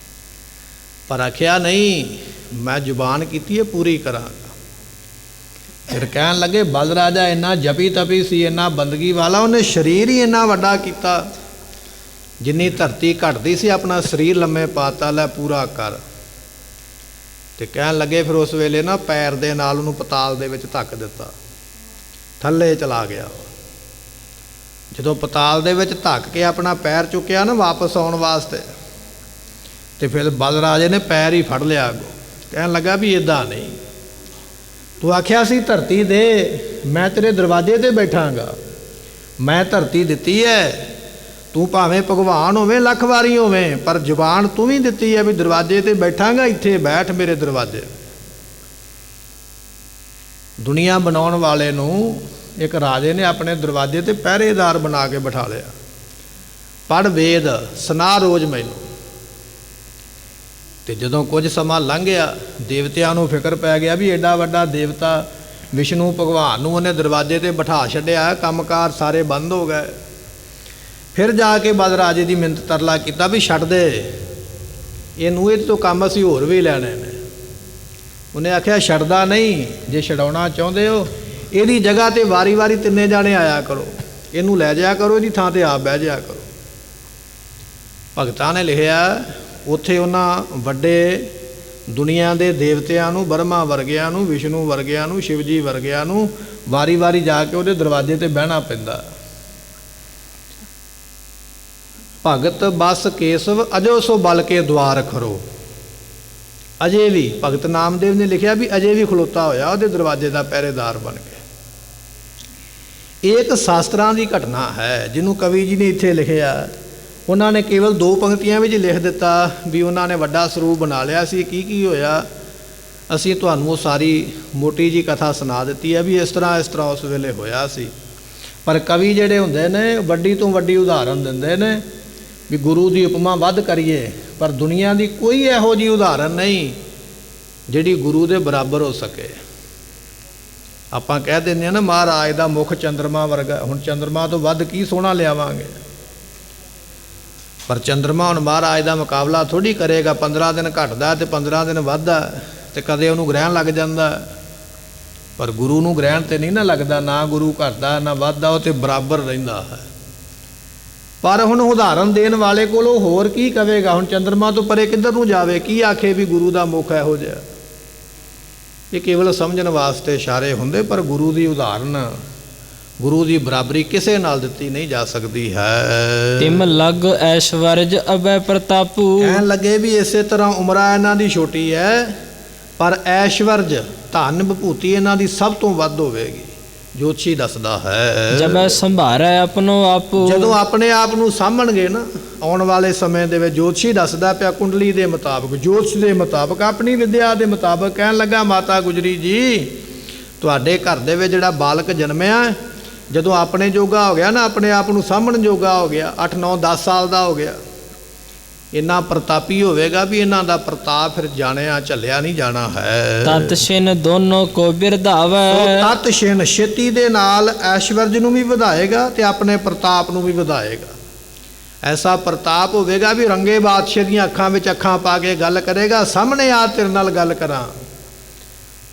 ਪਰ ਆਖਿਆ ਨਹੀਂ, ਮੈਂ ਜ਼ੁਬਾਨ ਕੀਤੀ ਹੈ ਪੂਰੀ ਕਰਾਂਗਾ। ਫਿਰ ਕਹਿਣ ਲੱਗੇ ਬਲ ਰਾਜਾ ਇੰਨਾ ਜਪੀ ਤਪੀ ਸੀ, ਇੰਨਾ ਬੰਦਗੀ ਵਾਲਾ, ਉਹਨੇ ਸਰੀਰ ਹੀ ਇੰਨਾ ਵੱਡਾ ਕੀਤਾ। ਜਿੰਨੀ ਧਰਤੀ ਘਟਦੀ ਸੀ ਆਪਣਾ ਸਰੀਰ ਲੰਮੇ ਪਾਤਾ, ਲੈ ਪੂਰਾ ਕਰ। ਤੇ ਕਹਿਣ ਲੱਗੇ ਫਿਰ ਉਸ ਵੇਲੇ ਨਾ ਪੈਰ ਦੇ ਨਾਲ ਉਹਨੂੰ ਪਤਾਲ ਦੇ ਵਿੱਚ ਧੱਕ ਦਿੱਤਾ, ਥੱਲੇ ਚਲਾ ਗਿਆ। ਜਦੋਂ ਪਤਾਲ ਦੇ ਵਿੱਚ ਧੱਕ ਕੇ ਆਪਣਾ ਪੈਰ ਚੁੱਕਿਆ ਨਾ ਵਾਪਸ ਆਉਣ ਵਾਸਤੇ, ਤੇ ਫਿਰ ਬਲ ਰਾਜੇ ਨੇ ਪੈਰ ਹੀ ਫੜ ਲਿਆ ਅੱਗੋਂ। ਕਹਿਣ ਲੱਗਾ ਵੀ ਇੱਦਾਂ ਨਹੀਂ, ਤੂੰ ਆਖਿਆ ਸੀ ਧਰਤੀ ਦੇ, ਮੈਂ ਤੇਰੇ ਦਰਵਾਜ਼ੇ ਤੇ ਬੈਠਾਂਗਾ। ਮੈਂ ਧਰਤੀ ਦਿੱਤੀ ਹੈ, ਤੂੰ ਭਾਵੇਂ ਭਗਵਾਨ ਹੋਵੇਂ ਲੱਖ ਵਾਰੀ ਹੋਵੇਂ, ਪਰ ਜ਼ੁਬਾਨ ਤੂੰ ਵੀ ਦਿੱਤੀ ਹੈ ਵੀ ਦਰਵਾਜ਼ੇ ਤੇ ਬੈਠਾਂਗਾ, ਇੱਥੇ ਬੈਠ ਮੇਰੇ ਦਰਵਾਜ਼ੇ। ਦੁਨੀਆ ਬਣਾਉਣ ਵਾਲੇ ਨੂੰ ਇੱਕ ਰਾਜੇ ਨੇ ਆਪਣੇ ਦਰਵਾਜ਼ੇ ਤੇ ਪਹਿਰੇਦਾਰ ਬਣਾ ਕੇ ਬਿਠਾ ਲਿਆ। ਪੜ੍ਹ ਵੇਦ ਸੁਣਾ ਰੋਜ਼ ਮੈਨੂੰ। ਤੇ ਜਦੋਂ ਕੁਝ ਸਮਾਂ ਲੰਘ ਗਿਆ, ਦੇਵਤਿਆਂ ਨੂੰ ਫਿਕਰ ਪੈ ਗਿਆ ਵੀ ਐਡਾ ਵੱਡਾ ਦੇਵਤਾ ਵਿਸ਼ਨੂੰ ਭਗਵਾਨ ਨੂੰ ਉਹਨੇ ਦਰਵਾਜ਼ੇ ਤੇ ਬਿਠਾ ਛੱਡਿਆ, ਕੰਮਕਾਰ ਸਾਰੇ ਬੰਦ ਹੋ ਗਏ। ਫਿਰ ਜਾ ਕੇ ਬਲ ਰਾਜੇ ਦੀ ਮਿੰਨਤ ਤਰਲਾ ਕੀਤਾ ਵੀ ਛੱਡ ਦੇ ਇਹਨੂੰ, ਇਹ ਤੋਂ ਕੰਮ ਅਸੀਂ ਹੋਰ ਵੀ ਲੈਣੇ ਨੇ। ਉਹਨੇ ਆਖਿਆ ਛੱਡਦਾ ਨਹੀਂ, ਜੇ ਛਡਾਉਣਾ ਚਾਹੁੰਦੇ ਹੋ ਇਹਦੀ ਜਗ੍ਹਾ ਤੇ ਵਾਰੀ ਵਾਰੀ 3 ਜਾਣੇ ਆਇਆ ਕਰੋ, ਇਹਨੂੰ ਲੈ ਜਾਇਆ ਕਰੋ, ਇਹਦੀ ਥਾਂ ਤੇ ਆਪ ਬਹਿ ਜਾਇਆ ਕਰੋ। ਭਗਤਾਂ ਨੇ ਲਿਖਿਆ ਉੱਥੇ ਉਹਨਾਂ ਵੱਡੇ ਦੁਨੀਆ ਦੇ ਦੇਵਤਿਆਂ ਨੂੰ, ਬਰਮਾ ਵਰਗਿਆਂ ਨੂੰ, ਵਿਸ਼ਨੂੰ ਵਰਗਿਆਂ ਨੂੰ, ਸ਼ਿਵ ਜੀ ਵਰਗਿਆਂ ਨੂੰ ਵਾਰੀ ਵਾਰੀ ਜਾ ਕੇ ਉਹਦੇ ਦਰਵਾਜ਼ੇ ਤੇ ਬਹਿਣਾ ਪੈਂਦਾ। ਭਗਤ ਬਸ ਕੇਸਵ ਅਜੋ ਸੋ ਬਲ ਕੇ ਦੁਆਰ ਖਰੋ। ਅਜੇ ਵੀ ਭਗਤ ਨਾਮਦੇਵ ਨੇ ਲਿਖਿਆ ਵੀ ਅਜੇ ਵੀ ਖਲੋਤਾ ਹੋਇਆ ਉਹਦੇ ਦਰਵਾਜ਼ੇ ਦਾ ਪਹਿਰੇਦਾਰ ਬਣ ਕੇ। ਇਹ ਇੱਕ ਸ਼ਾਸਤਰਾਂ ਦੀ ਘਟਨਾ ਹੈ ਜਿਹਨੂੰ ਕਵੀ ਜੀ ਨੇ ਇੱਥੇ ਲਿਖਿਆ ਉਹਨਾਂ ਨੇ ਕੇਵਲ 2 ਪੰਕਤੀਆਂ ਵਿੱਚ ਲਿਖ ਦਿੱਤਾ ਵੀ ਉਹਨਾਂ ਨੇ ਵੱਡਾ ਸਰੂਪ ਬਣਾ ਲਿਆ ਸੀ। ਕੀ ਹੋਇਆ, ਅਸੀਂ ਤੁਹਾਨੂੰ ਉਹ ਸਾਰੀ ਮੋਟੀ ਜੀ ਕਥਾ ਸੁਣਾ ਦਿੱਤੀ ਹੈ ਵੀ ਇਸ ਤਰ੍ਹਾਂ ਉਸ ਵੇਲੇ ਹੋਇਆ ਸੀ। ਪਰ ਕਵੀ ਜਿਹੜੇ ਹੁੰਦੇ ਨੇ ਵੱਡੀ ਤੋਂ ਵੱਡੀ ਉਦਾਹਰਨ ਦਿੰਦੇ ਨੇ ਵੀ ਗੁਰੂ ਦੀ ਉਪਮਾ ਵੱਧ ਕਰੀਏ, ਪਰ ਦੁਨੀਆ ਦੀ ਕੋਈ ਇਹੋ ਜਿਹੀ ਉਦਾਹਰਨ ਨਹੀਂ ਜਿਹੜੀ ਗੁਰੂ ਦੇ ਬਰਾਬਰ ਹੋ ਸਕੇ। ਆਪਾਂ ਕਹਿ ਦਿੰਦੇ ਹਾਂ ਨਾ ਮਹਾਰਾਜ ਦਾ ਮੁੱਖ ਚੰਦਰਮਾ ਵਰਗਾ। ਹੁਣ ਚੰਦਰਮਾ ਤੋਂ ਵੱਧ ਕੀ ਸੋਹਣਾ ਲਿਆਵਾਂਗੇ, ਪਰ ਚੰਦਰਮਾ ਹੁਣ ਮਹਾਰਾਜ ਦਾ ਮੁਕਾਬਲਾ ਥੋੜ੍ਹੀ ਕਰੇਗਾ। 15 ਦਿਨ ਘਟਦਾ ਤੇ 15 ਦਿਨ ਵੱਧਦਾ, ਤੇ ਕਦੇ ਉਹਨੂੰ ਗ੍ਰਹਿਣ ਲੱਗ ਜਾਂਦਾ, ਪਰ ਗੁਰੂ ਨੂੰ ਗ੍ਰਹਿਣ ਤੇ ਨਹੀਂ ਨਾ ਲੱਗਦਾ। ਨਾ ਗੁਰੂ ਘਟਦਾ ਨਾ ਵੱਧਦਾ, ਉਹ ਤੇ ਬਰਾਬਰ ਰਹਿੰਦਾ ਹੈ। ਪਰ ਹੁਣ ਉਦਾਹਰਨ ਦੇਣ ਵਾਲੇ ਕੋਲ ਉਹ ਹੋਰ ਕੀ ਕਵੇਗਾ। ਹੁਣ ਚੰਦਰਮਾ ਤੋਂ ਪਰੇ ਕਿੱਧਰ ਨੂੰ ਜਾਵੇ, ਕੀ ਆਖੇ ਵੀ ਗੁਰੂ ਦਾ ਮੁੱਖ ਇਹੋ ਜਿਹਾ। ਇਹ ਕੇਵਲ ਸਮਝਣ ਵਾਸਤੇ ਇਸ਼ਾਰੇ ਹੁੰਦੇ, ਪਰ ਗੁਰੂ ਦੀ ਉਦਾਹਰਨ, ਗੁਰੂ ਦੀ ਬਰਾਬਰੀ ਕਿਸੇ ਨਾਲ ਦਿੱਤੀ ਨਹੀਂ ਜਾ ਸਕਦੀ ਹੈ। ਤਿਮ ਲਗ ਐਸ਼ਵਰਜ ਅਬੈ ਪ੍ਰਤਾਪੂ। ਕਹਿਣ ਲੱਗੇ ਵੀ ਇਸੇ ਤਰ੍ਹਾਂ ਉਮਰਾਂ ਇਹਨਾਂ ਦੀ ਛੋਟੀ ਹੈ, ਪਰ ਐਸ਼ਵਰਜ ਧਨ ਵਿਭੂਤੀ ਇਹਨਾਂ ਦੀ ਸਭ ਤੋਂ ਵੱਧ ਹੋਵੇਗੀ। ਜੋਤਸ਼ੀ ਦੱਸਦਾ ਹੈ ਜਬੈ ਸੰਭਾਰੈ ਆਪਣੋ ਆਪੂ। ਜਦੋਂ ਆਪਣੇ ਆਪ ਨੂੰ ਸਾਂਭਣਗੇ ਨਾ ਆਉਣ ਵਾਲੇ ਸਮੇਂ ਦੇ ਵਿੱਚ, ਜੋਤਸ਼ੀ ਦੱਸਦਾ ਪਿਆ ਕੁੰਡਲੀ ਦੇ ਮੁਤਾਬਕ, ਜੋਤਸ਼ ਦੇ ਮੁਤਾਬਕ, ਆਪਣੀ ਵਿਦਿਆ ਦੇ ਮੁਤਾਬਕ। ਕਹਿਣ ਲੱਗਾ ਮਾਤਾ ਗੁਜਰੀ ਜੀ, ਤੁਹਾਡੇ ਘਰ ਦੇ ਵਿੱਚ ਜਿਹੜਾ ਬਾਲਕ ਜਨਮਿਆ, ਜਦੋਂ ਆਪਣੇ ਜੋਗਾ ਹੋ ਗਿਆ ਨਾ, ਆਪਣੇ ਆਪ ਨੂੰ ਸਾਂਭਣ ਜੋਗਾ ਹੋ ਗਿਆ, 8 9 10 ਸਾਲ ਦਾ ਹੋ ਗਿਆ, ਇੰਨਾ ਪ੍ਰਤਾਪੀ ਹੋਵੇਗਾ ਵੀ ਇਹਨਾਂ ਦਾ ਪ੍ਰਤਾਪ ਫਿਰ ਜਾਣਿਆ ਝੱਲਿਆ ਨਹੀਂ ਜਾਣਾ ਹੈ। ਤਤ ਛਿਨ ਦੋਨੋਂ ਕੋ ਬਿਰਧਾਵੈ। ਤਤ ਛਿਨ ਛੇਤੀ ਦੇ ਨਾਲ ਐਸ਼ਵਰਜ ਨੂੰ ਵੀ ਵਧਾਏਗਾ ਤੇ ਆਪਣੇ ਪ੍ਰਤਾਪ ਨੂੰ ਵੀ ਵਧਾਏਗਾ। ਐਸਾ ਪ੍ਰਤਾਪ ਹੋਵੇਗਾ ਵੀ ਰੰਗੇ ਬਾਦਸ਼ਾਹ ਦੀਆਂ ਅੱਖਾਂ ਵਿੱਚ ਅੱਖਾਂ ਪਾ ਕੇ ਗੱਲ ਕਰੇਗਾ, ਸਾਹਮਣੇ ਆ ਤੇਰੇ ਨਾਲ ਗੱਲ ਕਰਾਂ।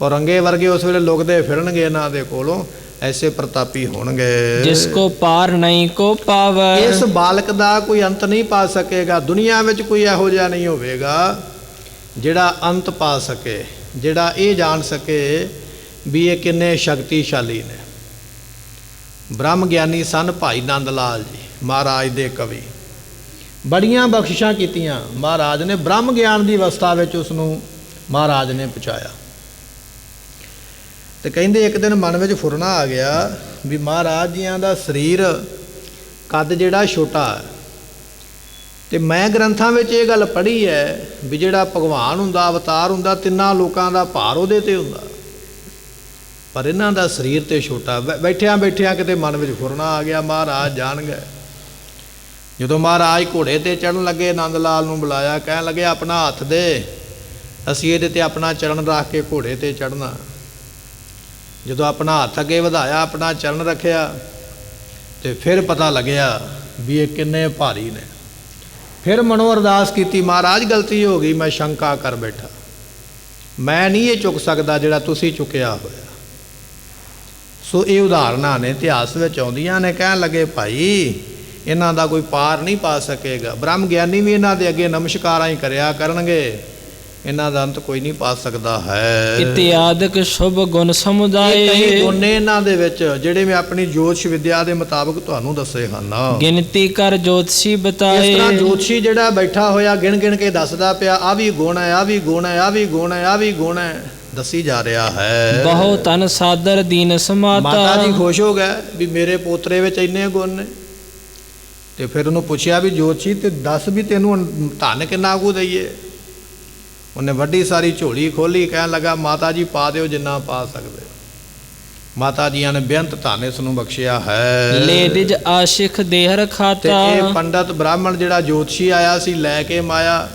ਔਰ ਰੰਗੇ ਵਰਗੇ ਉਸ ਵੇਲੇ ਲੁਕਦੇ ਫਿਰਨਗੇ ਇਹਨਾਂ ਦੇ ਕੋਲੋਂ, ਐਸੇ ਪ੍ਰਤਾਪੀ ਹੋਣਗੇ। ਜਿਸ ਕੋ ਪਾਰ ਨਹੀਂ ਕੋ ਪਾਵੈ। ਇਸ ਬਾਲਕ ਦਾ ਕੋਈ ਅੰਤ ਨਹੀਂ ਪਾ ਸਕੇਗਾ। ਦੁਨੀਆ ਵਿੱਚ ਕੋਈ ਇਹੋ ਜਿਹਾ ਨਹੀਂ ਹੋਵੇਗਾ ਜਿਹੜਾ ਅੰਤ ਪਾ ਸਕੇ, ਜਿਹੜਾ ਇਹ ਜਾਣ ਸਕੇ ਵੀ ਇਹ ਕਿੰਨੇ ਸ਼ਕਤੀਸ਼ਾਲੀ ਨੇ। ਬ੍ਰਹਮ ਗਿਆਨੀ ਸਨ ਭਾਈ ਨੰਦ ਲਾਲ ਜੀ, ਮਹਾਰਾਜ ਦੇ ਕਵੀ। ਬੜੀਆਂ ਬਖਸ਼ਿਸ਼ਾਂ ਕੀਤੀਆਂ ਮਹਾਰਾਜ ਨੇ, ਬ੍ਰਹਮ ਗਿਆਨ ਦੀ ਅਵਸਥਾ ਵਿੱਚ ਉਸ ਨੂੰ ਮਹਾਰਾਜ ਨੇ ਪਹੁੰਚਾਇਆ। ਤੇ ਕਹਿੰਦੇ ਇੱਕ ਦਿਨ ਮਨ ਵਿੱਚ ਫੁਰਨਾ ਆ ਗਿਆ ਵੀ ਮਹਾਰਾਜ ਜੀਆਂ ਦਾ ਸਰੀਰ ਕੱਦ ਜਿਹੜਾ ਛੋਟਾ ਹੈ, ਤੇ ਮੈਂ ਗ੍ਰੰਥਾਂ ਵਿੱਚ ਇਹ ਗੱਲ ਪੜ੍ਹੀ ਹੈ ਵੀ ਜਿਹੜਾ ਭਗਵਾਨ ਹੁੰਦਾ, ਅਵਤਾਰ ਹੁੰਦਾ, 3 ਲੋਕਾਂ ਦਾ ਭਾਰ ਉਹਦੇ ਤੇ ਹੁੰਦਾ, ਪਰ ਇਹਨਾਂ ਦਾ ਸਰੀਰ ਤੇ ਛੋਟਾ। ਬੈਠਿਆਂ ਕਿਤੇ ਮਨ ਵਿੱਚ ਫੁਰਨਾ ਆ ਗਿਆ, ਮਹਾਰਾਜ ਜਾਣ ਗਏ। ਜਦੋਂ ਮਹਾਰਾਜ ਘੋੜੇ ਤੇ ਚੜ੍ਹਨ ਲੱਗੇ, ਨੰਦ ਲਾਲ ਨੂੰ ਬੁਲਾਇਆ, ਕਹਿਣ ਲੱਗੇ ਆਪਣਾ ਹੱਥ ਦੇ, ਅਸੀਂ ਇਹਦੇ ਤੇ ਆਪਣਾ ਚਰਨ ਰੱਖ ਕੇ ਘੋੜੇ ਤੇ ਚੜ੍ਹਨਾ। ਜਦੋਂ ਆਪਣਾ ਹੱਥ ਅੱਗੇ ਵਧਾਇਆ, ਆਪਣਾ ਚਰਨ ਰੱਖਿਆ, ਤੇ ਫਿਰ ਪਤਾ ਲੱਗਿਆ ਵੀ ਇਹ ਕਿੰਨੇ ਭਾਰੀ ਨੇ। ਫਿਰ ਮਨੋਂ ਅਰਦਾਸ ਕੀਤੀ, ਮਹਾਰਾਜ ਗਲਤੀ ਹੋ ਗਈ, ਮੈਂ ਸ਼ੰਕਾ ਕਰ ਬੈਠਾ, ਮੈਂ ਨਹੀਂ ਇਹ ਚੁੱਕ ਸਕਦਾ ਜਿਹੜਾ ਤੁਸੀਂ ਚੁੱਕਿਆ ਹੋਇਆ। ਸੋ ਇਹ ਉਦਾਹਰਨਾਂ ਨੇ ਇਤਿਹਾਸ ਵਿੱਚ ਆਉਂਦੀਆਂ ਨੇ। ਕਹਿਣ ਲੱਗੇ ਭਾਈ ਇਹਨਾਂ ਦਾ ਕੋਈ ਪਾਰ ਨਹੀਂ ਪਾ ਸਕੇਗਾ। ਬ੍ਰਹਮ ਗਿਆਨੀ ਵੀ ਇਹਨਾਂ ਦੇ ਅੱਗੇ ਨਮਸਕਾਰਾਂ ਹੀ ਕਰਿਆ ਕਰਨਗੇ, ਇਹਨਾਂ ਦਾ ਅੰਤ ਕੋਈ ਨਹੀਂ ਪਾ ਸਕਦਾ ਹੈ। ਇਤਿਆਦਿਕ ਸ਼ੁਭ ਗੁਣ ਸਮੁਦਾਏ। ਕਈ ਗੁਣ ਨੇ ਇਹਨਾਂ ਦੇ ਵਿੱਚ ਜਿਹੜੇ ਮੈਂ ਆਪਣੀ ਜੋਤਿਸ਼ ਵਿਦਿਆ ਦੇ ਮੁਤਾਬਕ ਤੁਹਾਨੂੰ ਦੱਸੇ ਹਨ। ਗਿਣਤੀ ਕਰ ਜੋਤਸ਼ੀ ਬਤਾਏ। ਇਸ ਤਰ੍ਹਾਂ ਜੋਤਸ਼ੀ ਜਿਹੜਾ ਬੈਠਾ ਹੋਇਆ ਗਿਣ ਕੇ ਦੱਸਦਾ ਪਿਆ, ਆ ਵੀ ਗੁਣ ਹੈ, ਆ ਵੀ ਗੁਣ ਹੈ, ਆ ਵੀ ਗੁਣ ਹੈ, ਆ ਵੀ ਗੁਣ ਹੈ, ਦੱਸੀ ਜਾ ਰਿਹਾ ਹੈ। ਬਹੁ ਤਨ ਸਾਦਰ ਦੀਨ ਸਮਾਤਾ। ਮਾਤਾ ਜੀ ਖੁਸ਼ ਹੋ ਗਏ ਵੀ ਮੇਰੇ ਪੋਤਰੇ ਵਿੱਚ ਇੰਨੇ ਗੁਣ ਨੇ। ਤੇ ਫਿਰ ਉਹਨੂੰ ਪੁੱਛਿਆ ਵੀ ਜੋਤਸ਼ੀ ਤੇ ਦੱਸ ਵੀ ਤੈਨੂੰ ਧਨ ਕਿੰਨਾ ਕੁ ਦਈਏ। ਉਹਨੇ ਵੱਡੀ ਸਾਰੀ ਝੋਲੀ ਖੋਲੀ, ਕਹਿਣ ਲੱਗਾ ਮਾਤਾ ਜੀ ਪਾ ਦਿਓ ਜਿੰਨਾ ਪਾ ਸਕਦੇ। ਮਾਤਾ ਜੀਆਂ ਨੇ ਬੇਅੰਤ ਧਨ ਇਸ ਨੂੰ ਬਖਸ਼ਿਆ ਹੈ। ਲੈ ਦਿਜ ਆਸ਼ਿਖ ਦੇਹ ਤੇ ਰਖਾਤਾ। ਇਹ ਪੰਡਤ ਬ੍ਰਾਹਮਣ ਜਿਹੜਾ ਜੋਤਸ਼ੀ ਆਇਆ ਸੀ, ਲੈ ਕੇ ਮਾਇਆ,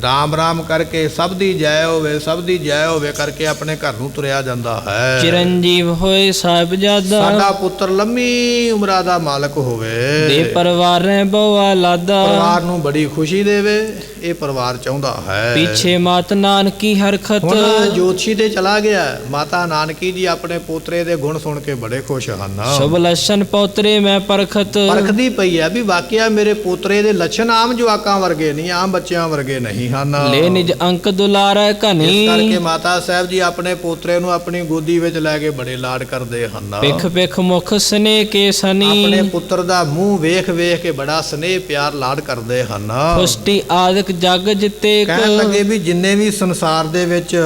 ਰਾਮ ਰਾਮ ਕਰਕੇ ਸਭ ਦੀ ਜੈ ਹੋਵੇ, ਸਭ ਦੀ ਜੈ ਹੋਵੇ ਕਰਕੇ ਆਪਣੇ ਘਰ ਨੂੰ ਤੁਰਿਆ ਜਾਂਦਾ ਹੈ। ਚਿਰੰਜੀਵ ਹੋਏ ਸਾਹਿਬਜ਼ਾਦਾ। ਸਾਡਾ ਪੁੱਤਰ ਲੰਮੀ ਉਮਰਾਂ ਦਾ ਮਾਲਕ ਹੋਵੇ, ਦੇ ਪਰਿਵਾਰੈ ਬਹੁ ਲਾਦਾ। ਪਰਿਵਾਰ ਨੂੰ ਬੜੀ ਖੁਸ਼ੀ ਦੇਵੇ, ਇਹ ਪਰਿਵਾਰ ਚਾਹੁੰਦਾ ਹੈ। ਪਿੱਛੇ ਮਾਤ ਨਾਨਕੀ ਹਰਖਤ। ਹੁਣ ਜੋਤਸ਼ੀ ਤੇ ਚਲਾ ਗਿਆ। ਮਾਤਾ ਨਾਨਕੀ ਜੀ ਆਪਣੇ ਪੋਤਰੇ ਦੇ ਗੁਣ ਸੁਣ ਕੇ ਬੜੇ ਖੁਸ਼ ਹਨ। ਸ਼ੁਭ ਲਛਨ ਪੋਤਰੇ ਮੈਂ ਪਰਖਤ। ਪਰਖਦੀ ਪਈ ਹੈ ਵੀ ਵਾਕਿਆ ਮੇਰੇ ਪੋਤਰੇ ਦੇ ਲੱਛਣ ਆਮ ਜਵਾਕਾਂ ਵਰਗੇ ਨਹੀਂ, ਆਮ ਬੱਚਿਆਂ ਵਰਗੇ ਨਹੀਂ ਹਨ। ਲੈ ਨਿਜ ਅੰਕ ਦੁਲਾਰੈ ਘਨੀ। ਇਸ ਕਰਕੇ ਮਾਤਾ ਸਾਹਿਬ ਜੀ ਆਪਣੇ ਪੋਤਰੇ ਨੂੰ ਆਪਣੀ ਗੋਦੀ ਵਿੱਚ ਲੈ ਕੇ ਬੜੇ ਲਾਡ ਕਰਦੇ ਹਨ। ਪਿਖ ਪਿਖ ਮੁਖ ਸਨੇ ਕੇ ਸਨੀ। ਆਪਣੇ ਪੁੱਤਰ ਦਾ ਮੂੰਹ ਵੇਖ ਕੇ ਬੜਾ ਸਨੇਹ ਪਿਆਰ ਲਾਡ ਕਰਦੇ ਹਨ। ਪੁਸ਼ਟੀ ਆਦਿਕ ਨਾਨਕ ਜਗ ਜਿਤੇਕ ਕਹਿਣ ਲੱਗੇ ਵੀ ਜਿੰਨੇ ਵੀ ਸੰਸਾਰ ਦੇ ਵਿੱਚ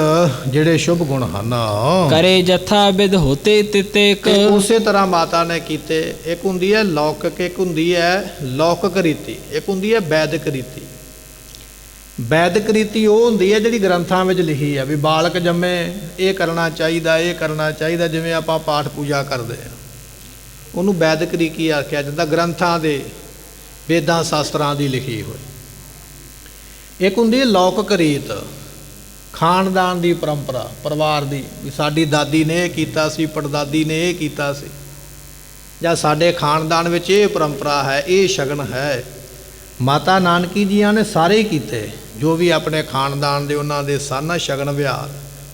ਜਿਹੜੇ ਸ਼ੁਭ ਗੁਣ ਹਨ ਕਰੇ ਜਥਾ ਵਿਦ ਹੋਤੇ ਤਿਤੇਕ ਤੇ ਉਸੇ ਤਰ੍ਹਾਂ ਮਾਤਾ ਨੇ ਕੀਤੇ। ਇੱਕ ਹੁੰਦੀ ਹੈ ਲੌਕਿਕ, ਇੱਕ ਹੁੰਦੀ ਹੈ ਲੌਕਿਕ ਰੀਤੀ, ਇੱਕ ਹੁੰਦੀ ਹੈ ਵੈਦਿਕ ਰੀਤੀ। ਵੈਦਿਕ ਰੀਤੀ ਉਹ ਹੁੰਦੀ ਹੈ ਜਿਹੜੀ ਗ੍ਰੰਥਾਂ ਵਿੱਚ ਲਿਖੀ ਹੈ ਵੀ ਬਾਲਕ ਜੰਮੇ ਇਹ ਕਰਨਾ ਚਾਹੀਦਾ, ਇਹ ਕਰਨਾ ਚਾਹੀਦਾ। ਜਿਵੇਂ ਆਪਾਂ ਪਾਠ ਪੂਜਾ ਕਰਦੇ ਹਾਂ ਉਹਨੂੰ ਵੈਦਿਕ ਰੀਤੀ ਆਖਿਆ ਜਾਂਦਾ, ਗ੍ਰੰਥਾਂ ਦੇ ਵੇਦਾਂ ਸ਼ਾਸਤਰਾਂ ਦੀ ਲਿਖੀ ਹੋਈ। ਇੱਕ ਹੁੰਦੀ ਹੈ ਲੌਕਿਕ ਰੀਤ, ਖਾਨਦਾਨ ਦੀ ਪਰੰਪਰਾ, ਪਰਿਵਾਰ ਦੀ, ਵੀ ਸਾਡੀ ਦਾਦੀ ਨੇ ਇਹ ਕੀਤਾ ਸੀ, ਪੜਦਾਦੀ ਨੇ ਇਹ ਕੀਤਾ ਸੀ, ਜਾਂ ਸਾਡੇ ਖਾਨਦਾਨ ਵਿੱਚ ਇਹ ਪਰੰਪਰਾ ਹੈ, ਇਹ ਸ਼ਗਨ ਹੈ। ਮਾਤਾ ਨਾਨਕੀ ਜੀਆਂ ਨੇ ਸਾਰੇ ਹੀ ਕੀਤੇ ਜੋ ਵੀ ਆਪਣੇ ਖਾਨਦਾਨ ਦੇ ਉਹਨਾਂ ਦੇ ਸਨ ਸ਼ਗਨ ਵਿਹਾਰ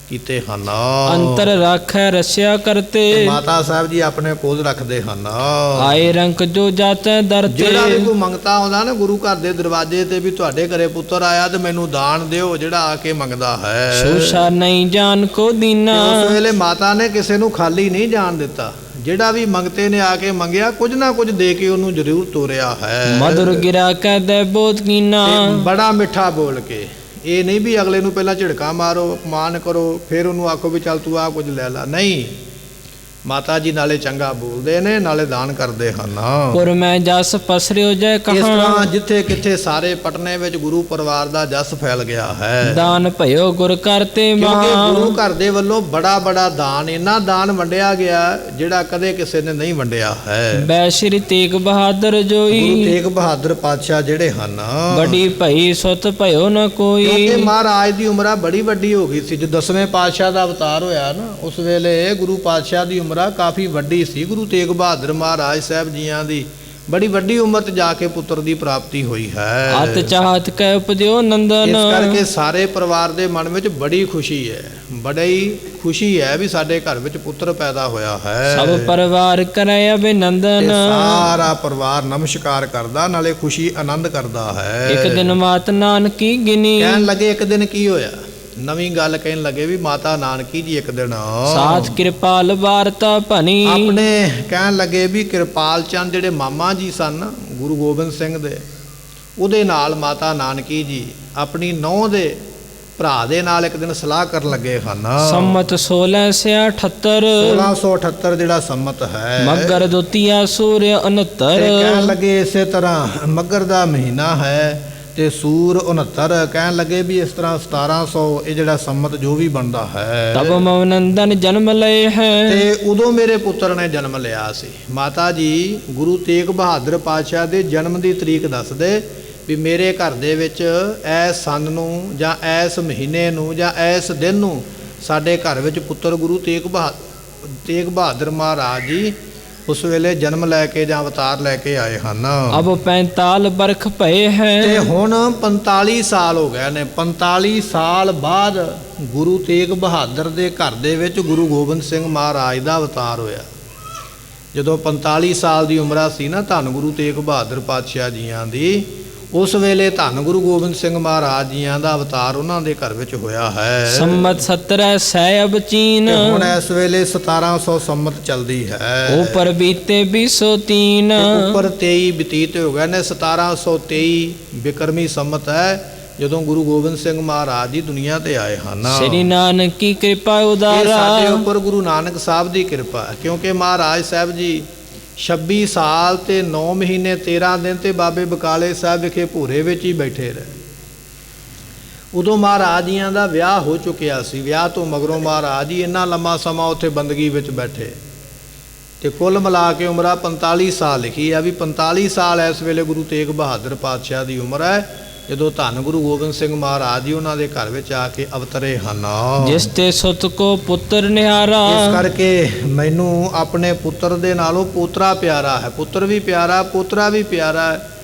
ਕੀਤੇ ਹਨ। ਅੰਤਰ ਰਾਖੈ ਰਸਿਆ ਕਰਤੇ ਮਾਤਾ ਸਾਹਿਬ ਜੀ ਆਪਣੇ ਕੋਲ ਰੱਖਦੇ ਹਨ। ਆਏ ਰੰਕ ਜੋ ਜਾਤੈ ਦਰਤੇ ਜਿਹੜਾ ਵੀ ਕੋਈ ਮੰਗਤਾ ਆਉਂਦਾ ਨਾ ਗੁਰੂ ਘਰ ਦੇ ਦਰਵਾਜ਼ੇ ਤੇ ਵੀ ਤੁਹਾਡੇ ਘਰੇ ਪੁੱਤਰ ਆਇਆ ਤੇ ਮੈਨੂੰ ਦਾਨ ਦਿਓ, ਜਿਹੜਾ ਆ ਕੇ ਮੰਗਦਾ ਹੈ ਸੋਸ਼ਾ ਨਹੀਂ ਜਾਣ ਕੋ ਦੀਨਾ। ਉਸ ਵੇਲੇ ਮਾਤਾ ਨੇ ਕਿਸੇ ਨੂੰ ਖਾਲੀ ਨਹੀਂ ਜਾਣ ਦਿੱਤਾ। ਜਿਹੜਾ ਵੀ ਮੰਗਤੇ ਨੇ ਆ ਕੇ ਮੰਗਿਆ ਕੁਝ ਨਾ ਕੁਝ ਦੇ ਕੇ ਉਹਨੂੰ ਜ਼ਰੂਰ ਤੋਰਿਆ ਹੈ। ਮధుਰ ਗਿਰਾ ਕੈ ਦੇ ਬੋਧ ਕੀਨਾ ਤੇ ਬੜਾ ਮਿੱਠਾ ਬੋਲ ਕੇ, ਇਹ ਨਹੀਂ ਵੀ ਅਗਲੇ ਨੂੰ ਪਹਿਲਾਂ ਝਿੜਕਾ ਮਾਰੋ, ਅਪਮਾਨ ਕਰੋ, ਫਿਰ ਉਹਨੂੰ ਆਖੋ ਵੀ ਚੱਲ ਤੂੰ ਆ ਕੁਝ ਲੈ ਲਾ। ਨਹੀਂ, ਮਾਤਾ ਜੀ ਨਾਲੇ ਚੰਗਾ ਬੋਲਦੇ ਨੇ ਨਾਲੇ ਦਾਨ ਕਰਦੇ ਹਨ। ਪੁਰ ਮੈਂ ਜਸ ਪਸਰਿਓ ਜੈ ਇਸ ਕਹਾਂ ਤਰ੍ਹਾਂ ਜਿੱਥੇ ਕਿੱਥੇ ਸਾਰੇ ਪਟਨੇ ਵਿੱਚ ਗੁਰੂ ਪਰਿਵਾਰ ਦਾ ਜਸ ਫੈਲ ਗਿਆ ਹੈ। ਦਾਨ ਭਇਓ ਗੁਰ ਕਰਤੇ ਕਿਉਂਕਿ ਮਹਾ ਗੁਰੂ ਘਰ ਦੇ ਵੱਲੋਂ ਬੜਾ ਬੜਾ ਦਾਨ, ਇੰਨਾ ਦਾਨ ਵੰਡਿਆ ਗਿਆ ਜਿਹੜਾ ਕਦੇ ਕਿਸੇ ਨੇ ਨਹੀਂ ਵੰਡਿਆ ਹੈ। ਬੈ ਸ਼੍ਰੀ ਤੇਗ ਬਹਾਦਰ ਗੁਰੂ ਜੋਈ ਤੇਗ ਬਹਾਦਰ ਪਾਤਸ਼ਾਹ ਜਿਹੜੇ ਹਨ, ਬੜੀ ਭਈ ਸੁਤ ਭਇਓ ਨ ਕੋਈ। ਕਿਉਂਕਿ ਮਹਾਰਾਜ ਦੀ ਉਮਰ ਬੜੀ ਵੱਡੀ ਹੋ ਗਈ ਸੀ। ਜਦੋਂ 10ਵੇਂ ਪਾਤਸ਼ਾਹ ਦਾ ਅਵਤਾਰ ਹੋਇਆ ਨਾ ਉਸ ਵੇਲੇ ਗੁਰੂ ਪਾਤਸ਼ਾਹ ਦੀ ਉਮਰ ਕਾਫੀ ਵੱਡੀ ਸੀ। ਗੁਰੂ ਤੇਗ ਬਹਾਦਰ ਮਹਾਰਾਜ ਸਾਹਿਬ ਜੀਆਂ ਦੀ ਬੜੀ ਵੱਡੀ ਉਮਰ 'ਚ ਜਾ ਕੇ ਪੁੱਤਰ ਦੀ ਪ੍ਰਾਪਤੀ ਹੋਈ ਹੈ। ਅਤ ਚਾਹਤ ਕੈ ਉਪਜਿਓ ਨੰਦਨ ਇਸ ਕਰਕੇ ਸਾਰੇ ਪਰਿਵਾਰ ਦੇ ਮਨ ਵਿੱਚ ਬੜੀ ਖੁਸ਼ੀ ਹੈ, ਬੜੀ ਖੁਸ਼ੀ ਹੈ ਵੀ ਸਾਡੇ ਘਰ ਵਿੱਚ ਪੁੱਤਰ ਪੈਦਾ ਹੋਇਆ ਹੈ। ਸਭ ਪਰਿਵਾਰ ਕਰੈ ਤੇ ਅਭਿਨੰਦਨ ਸਾਰਾ ਪਰਿਵਾਰ ਨਮਸਕਾਰ ਕਰਦਾ ਨਾਲੇ ਖੁਸ਼ੀ ਆਨੰਦ ਕਰਦਾ ਹੈ। ਇੱਕ ਦਿਨ ਮਾਤ ਨਾਨਕੀ ਗਿਨੀ ਕਹਿਣ ਲੱਗੇ ਇੱਕ ਦਿਨ ਕੀ ਹੋਇਆ, ਨਵੀਂ ਗੱਲ ਕਹਿਣ ਲੱਗੇ ਵੀ ਮਾਤਾ ਨਾਨਕੀ ਜੀ ਇੱਕ ਦਿਨ ਸਾਥ ਕਿਰਪਾਲ ਵਾਰਤਾ ਭਨੀ ਆਪਣੇ ਕਹਿਣ ਲੱਗੇ ਵੀ ਕਿਰਪਾਲ ਚੰਦ ਜਿਹੜੇ ਮਾਮਾ ਜੀ ਸਨ ਗੁਰੂ ਗੋਬਿੰਦ ਸਿੰਘ ਦੇ, ਉਹਦੇ ਨਾਲ ਮਾਤਾ ਨਾਨਕੀ ਜੀ ਆਪਣੀ ਨੌਂ ਦੇ ਭਰਾ ਦੇ ਨਾਲ ਇੱਕ ਦਿਨ ਸਲਾਹ ਕਰਨ ਲੱਗੇ ਹਨ। ਸੰਮਤ 1678 1678 ਜਿਹੜਾ ਸੰਮਤ ਹੈ, ਮਗਰ ਦੁਤੀਆ ਸੂਰਯ 69 ਤੇ ਕਹਿਣ ਲੱਗੇ ਇਸੇ ਤਰ੍ਹਾਂ ਮੱਘਰ ਦਾ ਮਹੀਨਾ ਹੈ ਤੇ ਸੂਰ 69 ਕਹਿਣ ਲੱਗੇ ਵੀ ਇਸ ਤਰ੍ਹਾਂ 1700 ਇਹ ਜਿਹੜਾ ਸੰਮਤ ਜੋ ਵੀ ਬਣਦਾ ਹੈ। ਤਬ ਮਵਨੰਦਨ ਜਨਮ ਲਏ ਹੈ ਤੇ ਉਦੋਂ ਮੇਰੇ ਪੁੱਤਰ ਨੇ ਜਨਮ ਲਿਆ ਸੀ। ਮਾਤਾ ਜੀ ਗੁਰੂ ਤੇਗ ਬਹਾਦਰ ਪਾਤਸ਼ਾਹ ਦੇ ਜਨਮ ਦੀ ਤਰੀਕ ਦੱਸਦੇ ਵੀ ਮੇਰੇ ਘਰ ਦੇ ਵਿੱਚ ਐਸ ਸੰਨ ਨੂੰ ਜਾਂ ਐਸ ਮਹੀਨੇ ਨੂੰ ਜਾਂ ਐਸ ਦਿਨ ਨੂੰ ਸਾਡੇ ਘਰ ਵਿੱਚ ਪੁੱਤਰ ਗੁਰੂ ਤੇਗ ਬਹਾਦਰ ਮਹਾਰਾਜ ਜੀ ਉਸ ਵੇਲੇ ਜਨਮ ਲੈ ਕੇ ਜਾਂ ਅਵਤਾਰ ਲੈ ਕੇ ਆਏ ਹਨ। ਅਬ 45 ਬਰਖ ਭਏ ਹੈ ਤੇ ਹੁਣ 45 ਸਾਲ ਹੋ ਗਏ ਨੇ। 45 ਸਾਲ ਬਾਅਦ ਗੁਰੂ ਤੇਗ ਬਹਾਦਰ ਦੇ ਘਰ ਦੇ ਵਿੱਚ ਗੁਰੂ ਗੋਬਿੰਦ ਸਿੰਘ ਮਹਾਰਾਜ ਦਾ ਅਵਤਾਰ ਹੋਇਆ। ਜਦੋਂ 45 ਸਾਲ ਦੀ ਉਮਰ ਸੀ ਨਾ ਧੰਨ ਗੁਰੂ ਤੇਗ ਬਹਾਦਰ ਪਾਤਸ਼ਾਹ ਜੀਆਂ ਦੀ, ਉਸ ਵੇਲੇ ਧੰਨ ਗੁਰੂ ਗੋਬਿੰਦ ਸਿੰਘ ਮਹਾਰਾਜ ਜੀਆਂ ਦਾ ਅਵਤਾਰ ਉਹਨਾਂ ਦੇ ਘਰ ਵਿੱਚ ਹੋਇਆ ਹੈ। ਸੰਮਤ 17 ਸੈ ਅਬ ਚੀਨ ਹੁਣ ਇਸ ਵੇਲੇ 1700 ਸੰਮਤ ਚੱਲਦੀ ਹੈ। ਉਪਰ ਬੀਤੇ 203 ਉੱਪਰ 23 ਬਤੀਤ ਹੋ ਗਏ ਨੇ। 1723 ਬਿਕਰਮੀ ਸੰਮਤ ਹੈ ਜਦੋਂ ਗੁਰੂ ਗੋਬਿੰਦ ਸਿੰਘ ਮਹਾਰਾਜ ਜੀ ਦੁਨੀਆ ਤੇ ਆਏ ਹਨ। ਸ੍ਰੀ ਨਾਨਕ ਕੀ ਕਿਰਪਾ ਇਹ ਉਦਾਰਾ ਸਾਡੇ ਉੱਪਰ ਗੁਰੂ ਨਾਨਕ ਸਾਹਿਬ ਦੀ ਕਿਰਪਾ ਹੈ, ਕਿਉਂਕਿ ਮਹਾਰਾਜ ਸਾਹਿਬ ਜੀ 26 ਸਾਲ ਤੇ 9 ਮਹੀਨੇ 13 ਦਿਨ ਤੇ ਬਾਬੇ ਬਕਾਲੇ ਸਾਹਿਬ ਵਿਖੇ ਭੂਰੇ ਵਿੱਚ ਹੀ ਬੈਠੇ ਰਹੇ। ਉਦੋਂ ਮਹਾਰਾਜ ਜੀਆਂ ਦਾ ਵਿਆਹ ਹੋ ਚੁੱਕਿਆ ਸੀ। ਵਿਆਹ ਤੋਂ ਮਗਰੋਂ ਮਹਾਰਾਜ ਜੀ ਇੰਨਾ ਲੰਮਾ ਸਮਾਂ ਉੱਥੇ ਬੰਦਗੀ ਵਿੱਚ ਬੈਠੇ ਤੇ ਕੁੱਲ ਮਿਲਾ ਕੇ ਉਮਰਾਂ 45 ਸਾਲ ਲਿਖੀ ਆ ਵੀ 45 ਸਾਲ ਇਸ ਵੇਲੇ ਗੁਰੂ ਤੇਗ ਬਹਾਦਰ ਪਾਤਸ਼ਾਹ ਦੀ ਉਮਰ ਹੈ ਜਦੋਂ ਧੰਨ ਗੁਰੂ ਗੋਬਿੰਦ ਸਿੰਘ ਮਹਾਰਾਜ ਜੀ ਉਹਨਾਂ ਦੇ ਘਰ ਵਿੱਚ ਆ ਕੇ ਅਵਤਰੇ ਹਨ। ਜਿਸ ਤੇ ਸੁਤ ਕੋ ਪੁੱਤਰ ਨਿਹਾਰਾ ਇਸ ਕਰਕੇ ਮੈਨੂੰ ਆਪਣੇ ਪੁੱਤਰ ਦੇ ਨਾਲੋਂ ਪੋਤਰਾ ਪਿਆਰਾ ਹੈ। ਪੁੱਤਰ ਵੀ ਪਿਆਰਾ, ਪੋਤਰਾ ਵੀ ਪਿਆਰਾ ਹੈ,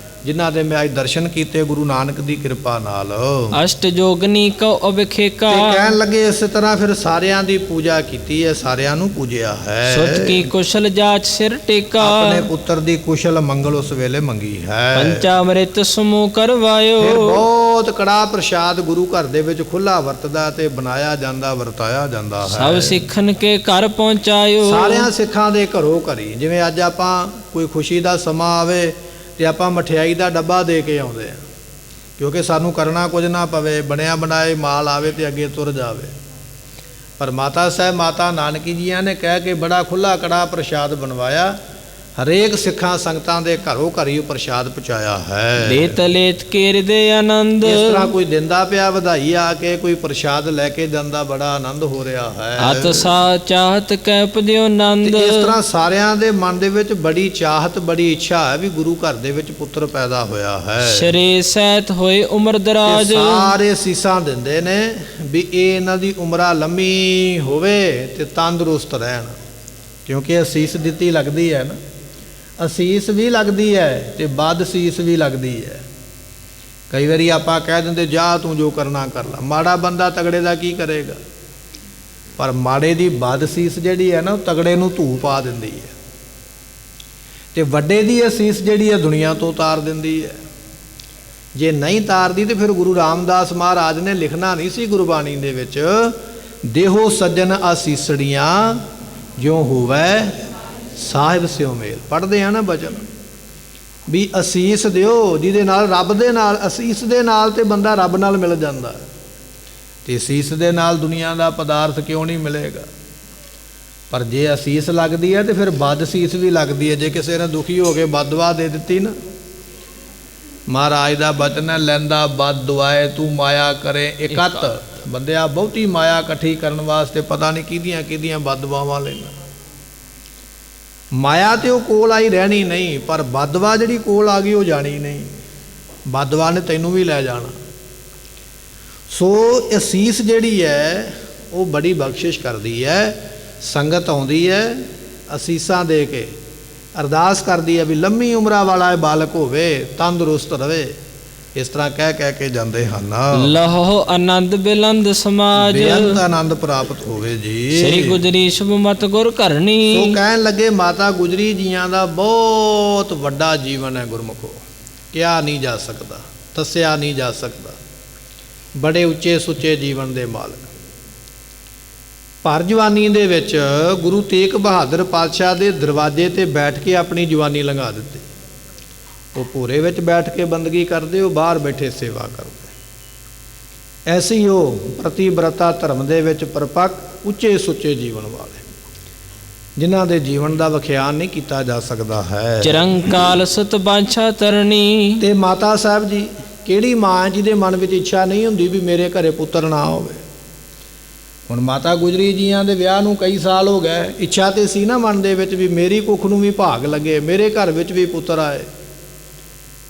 ਜਿਨ੍ਹਾਂ ਦੇ ਮੈਂ ਅੱਜ ਦਰਸ਼ਨ ਕੀਤੇ ਗੁਰੂ ਨਾਨਕ ਦੀ ਕਿਰਪਾ ਨਾਲ। ਅਸ਼ਟ ਜੋਗਨੀ ਕੋ ਅਬਖੇਕਾ ਤੇ ਕਹਿਣ ਲੱਗੇ ਇਸੇ ਤਰ੍ਹਾਂ ਫਿਰ ਸਾਰਿਆਂ ਦੀ ਪੂਜਾ ਕੀਤੀ ਹੈ, ਸਾਰਿਆਂ ਨੂੰ ਪੂਜਿਆ ਹੈ। ਸੁਤ ਕੀ ਕੁਸ਼ਲ ਜਾਚ ਸਿਰ ਟੇਕਾ ਆਪਣੇ ਪੁੱਤਰ ਦੀ ਕੁਸ਼ਲ ਮੰਗਲ ਉਸ ਵੇਲੇ ਮੰਗੀ ਹੈ। ਪੰਚਾਮ੍ਰਿਤ ਸਮੂਹ ਕਰਵਾਇਓ ਫਿਰ ਬਹੁਤ ਕੜਾ ਪ੍ਰਸ਼ਾਦ ਗੁਰੂ ਘਰ ਦੇ ਵਿੱਚ ਖੁੱਲਾ ਵਰਤਦਾ ਤੇ ਬਣਾਇਆ ਜਾਂਦਾ, ਵਰਤਾਇਆ ਜਾਂਦਾ ਹੈ। ਸਭ ਸਿੱਖਣ ਕੇ ਘਰ ਪਹੁੰਚਾਇਓ ਸਾਰਿਆਂ ਸਿੱਖਾਂ ਦੇ ਘਰੋਂ ਘਰੀ, ਜਿਵੇਂ ਅੱਜ ਆਪਾਂ ਕੋਈ ਖੁਸ਼ੀ ਦਾ ਸਮਾਂ ਆਵੇ ਤੇ ਆਪਾਂ ਮਠਿਆਈ ਦਾ ਡੱਬਾ ਦੇ ਕੇ ਆਉਂਦੇ ਆ, ਕਿਉਂਕਿ ਸਾਨੂੰ ਕਰਨਾ ਕੁਝ ਨਾ ਪਵੇ, ਬਣਿਆ ਬਣਾਏ ਮਾਲ ਆਵੇ ਤੇ ਅੱਗੇ ਤੁਰ ਜਾਵੇ। ਪਰ ਮਾਤਾ ਸਾਹਿਬ ਮਾਤਾ ਨਾਨਕੀ ਜੀਆਂ ਨੇ ਕਹਿ ਕੇ ਬੜਾ ਖੁੱਲ੍ਹਾ ਕੜਾ ਪ੍ਰਸ਼ਾਦ ਬਣਵਾਇਆ, ਹਰੇਕ ਸਿੱਖਾਂ ਸੰਗਤਾਂ ਦੇ ਘਰੋਂ ਘਰ ਹੀ ਉਹ ਪ੍ਰਸ਼ਾਦ ਪਹੁੰਚਾਇਆ ਹੈ। ਲੇਤ ਲੇਤ ਕੇ ਹਿਰਦੇ ਆਨੰਦ, ਇਸ ਤਰ੍ਹਾਂ ਕੋਈ ਦਿੰਦਾ ਪਿਆ ਵਧਾਈ ਆ ਕੇ, ਕੋਈ ਪ੍ਰਸ਼ਾਦ ਲੈ ਕੇ ਜਾਂਦਾ, ਬੜਾ ਆਨੰਦ ਹੋ ਰਿਹਾ ਹੈ। ਅਤ ਸਾ ਚਾਹਤ ਕੈ ਉਪਜਿਓ ਨੰਦ। ਤੇ ਇਸ ਤਰ੍ਹਾਂ ਸਾਰਿਆਂ ਦੇ ਮਨ ਦੇ ਵਿੱਚ ਬੜੀ ਚਾਹਤ, ਬੜੀ ਇੱਛਾ ਹੈ ਵੀ ਗੁਰੂ ਘਰ ਦੇ ਵਿੱਚ ਪੁੱਤਰ ਪੈਦਾ ਹੋਇਆ ਹੈ। ਸ਼ਰੇ ਸਹਿਤ ਹੋਏ ਉਮਰ ਦਰਾਜ, ਤੇ ਸਾਰੇ ਸੀਸਾਂ ਦਿੰਦੇ ਨੇ ਵੀ ਇਹ ਇਹਨਾਂ ਦੀ ਉਮਰਾਂ ਲੰਮੀ ਹੋਵੇ ਤੇ ਤੰਦਰੁਸਤ ਰਹਿਣ, ਕਿਉਂਕਿ ਅਸੀਸ ਦਿੱਤੀ ਲੱਗਦੀ ਹੈ ਨਾ, ਅਸੀਸ ਵੀ ਲੱਗਦੀ ਹੈ ਤੇ ਬਦ ਸੀਸ ਵੀ ਲੱਗਦੀ ਹੈ। ਕਈ ਵਾਰੀ ਆਪਾਂ ਕਹਿ ਦਿੰਦੇ ਜਾ ਤੂੰ ਜੋ ਕਰਨਾ ਕਰ ਲਾ, ਮਾੜਾ ਬੰਦਾ ਤਗੜੇ ਦਾ ਕੀ ਕਰੇਗਾ, ਪਰ ਮਾੜੇ ਦੀ ਬਦ ਸੀਸ ਜਿਹੜੀ ਹੈ ਨਾ ਉਹ ਤਗੜੇ ਨੂੰ ਧੂ ਪਾ ਦਿੰਦੀ ਹੈ, ਤੇ ਵੱਡੇ ਦੀ ਅਸੀਸ ਜਿਹੜੀ ਹੈ ਦੁਨੀਆ ਤੋਂ ਉਤਾਰ ਦਿੰਦੀ ਹੈ। ਜੇ ਨਹੀਂ ਤਾਰਦੀ ਤੇ ਫਿਰ ਗੁਰੂ ਰਾਮਦਾਸ ਮਹਾਰਾਜ ਨੇ ਲਿਖਣਾ ਨਹੀਂ ਸੀ ਗੁਰਬਾਣੀ ਦੇ ਵਿੱਚ, ਦੇਹੋ ਸੱਜਣ ਆਸੀਸੜੀਆਂ ਜਿਉ ਹੋਵੇ ਸਾਹਿਬ ਸਿਉ ਮੇਲ। ਪੜ੍ਹਦੇ ਆ ਨਾ ਬਚਨ ਵੀ ਅਸੀਸ ਦਿਓ, ਜਿਹਦੇ ਨਾਲ ਰੱਬ ਦੇ ਨਾਲ, ਅਸੀਸ ਦੇ ਨਾਲ ਤੇ ਬੰਦਾ ਰੱਬ ਨਾਲ ਮਿਲ ਜਾਂਦਾ, ਤੇ ਅਸੀਸ ਦੇ ਨਾਲ ਦੁਨੀਆ ਦਾ ਪਦਾਰਥ ਕਿਉਂ ਨਹੀਂ ਮਿਲੇਗਾ। ਪਰ ਜੇ ਅਸੀਸ ਲੱਗਦੀ ਹੈ ਤੇ ਫਿਰ ਬਦ ਸੀਸ ਵੀ ਲੱਗਦੀ ਹੈ। ਜੇ ਕਿਸੇ ਨੇ ਦੁਖੀ ਹੋ ਕੇ ਬਦਦੁਆ ਦੇ ਦਿੱਤੀ ਨਾ, ਮਹਾਰਾਜ ਦਾ ਬਚਨ ਹੈ, ਲੈਂਦਾ ਬਦ ਦੁਆਏ ਤੂੰ ਮਾਇਆ ਕਰੇ ਇਕੱਤ। ਬੰਦਿਆ ਬਹੁਤੀ ਮਾਇਆ ਇਕੱਠੀ ਕਰਨ ਵਾਸਤੇ ਪਤਾ ਨਹੀਂ ਕਿਹਦੀਆਂ ਕਿਹਦੀਆਂ ਬਦਦੁਆਵਾਂ ਲੈਣਾ। ਮਾਇਆ ਤੇ ਉਹ ਕੋਲ ਆਈ ਰਹਿਣੀ ਨਹੀਂ, ਪਰ ਬਦਦੁਆ ਜਿਹੜੀ ਕੋਲ ਆ ਗਈ ਉਹ ਜਾਣੀ ਨਹੀਂ, ਬਦਦੁਆ ਨੇ ਤੈਨੂੰ ਵੀ ਲੈ ਜਾਣਾ। ਸੋ ਅਸੀਸ ਜਿਹੜੀ ਹੈ ਉਹ ਬੜੀ ਬਖਸ਼ਿਸ਼ ਕਰਦੀ ਹੈ। ਸੰਗਤ ਆਉਂਦੀ ਹੈ ਅਸੀਸਾਂ ਦੇ ਕੇ, ਅਰਦਾਸ ਕਰਦੀ ਹੈ ਵੀ ਲੰਮੀ ਉਮਰਾਂ ਵਾਲਾ ਇਹ ਬਾਲਕ ਹੋਵੇ, ਤੰਦਰੁਸਤ ਰਵੇ। ਇਸ ਤਰ੍ਹਾਂ ਕਹਿ ਕੇ ਜਾਂਦੇ ਹਨ। ਲਹੋ ਆਨੰਦ ਬਿਲੰਦ ਸਮਾਜ, ਬੇਅੰਤ ਆਨੰਦ ਪ੍ਰਾਪਤ ਹੋਵੇ ਜੀ। ਸ੍ਰੀ ਗੁਜਰੀ ਸ਼ੁਭ ਮਤ ਗੁਰ ਕਰਨੀ। ਸੋ ਕਹਿਣ ਲੱਗੇ ਮਾਤਾ ਗੁਜਰੀ ਜੀਆਂ ਦਾ ਬਹੁਤ ਵੱਡਾ ਜੀਵਨ ਹੈ ਗੁਰਮੁਖੋ, ਕਿਹਾ ਨਹੀਂ ਜਾ ਸਕਦਾ, ਦੱਸਿਆ ਨਹੀਂ ਜਾ ਸਕਦਾ। ਬੜੇ ਉੱਚੇ ਸੁੱਚੇ ਜੀਵਨ ਦੇ ਮਾਲਕ। ਭਰ ਜਵਾਨੀ ਦੇ ਵਿੱਚ ਗੁਰੂ ਤੇਗ ਬਹਾਦਰ ਪਾਤਸ਼ਾਹ ਦੇ ਦਰਵਾਜ਼ੇ ਤੇ ਬੈਠ ਕੇ ਆਪਣੀ ਜਵਾਨੀ ਲੰਘਾ ਦਿੱਤੀ। ਉਹ ਭੋਰੇ ਵਿੱਚ ਬੈਠ ਕੇ ਬੰਦਗੀ ਕਰਦੇ, ਉਹ ਬਾਹਰ ਬੈਠੇ ਸੇਵਾ ਕਰਦੇ। ਐਸੀ ਉਹ ਪ੍ਰਤੀਬਰਤਾ ਧਰਮ ਦੇ ਵਿੱਚ ਪਰਪੱਕ ਉੱਚੇ ਸੁੱਚੇ ਜੀਵਨ ਵਾਲੇ, ਜਿਨ੍ਹਾਂ ਦੇ ਜੀਵਨ ਦਾ ਵਿਖਿਆਨ ਨਹੀਂ ਕੀਤਾ ਜਾ ਸਕਦਾ ਹੈ। ਚਿਰੰਕਾਲ ਸੁਤ ਬਾਂਛਾ ਤਰਨੀ। ਤੇ ਮਾਤਾ ਸਾਹਿਬ ਜੀ ਕਿਹੜੀ ਮਾਂ ਜਿਹਦੇ ਮਨ ਵਿੱਚ ਇੱਛਾ ਨਹੀਂ ਹੁੰਦੀ ਵੀ ਮੇਰੇ ਘਰੇ ਪੁੱਤਰ ਨਾ ਹੋਵੇ। ਹੁਣ ਮਾਤਾ ਗੁਜਰੀ ਜੀਆਂ ਦੇ ਵਿਆਹ ਨੂੰ ਕਈ ਸਾਲ ਹੋ ਗਏ, ਇੱਛਾ ਤੇ ਸੀ ਨਾ ਮਨ ਦੇ ਵਿੱਚ ਵੀ ਮੇਰੀ ਕੁੱਖ ਨੂੰ ਵੀ ਭਾਗ ਲੱਗੇ, ਮੇਰੇ ਘਰ ਵਿੱਚ ਵੀ ਪੁੱਤਰ ਆਏ,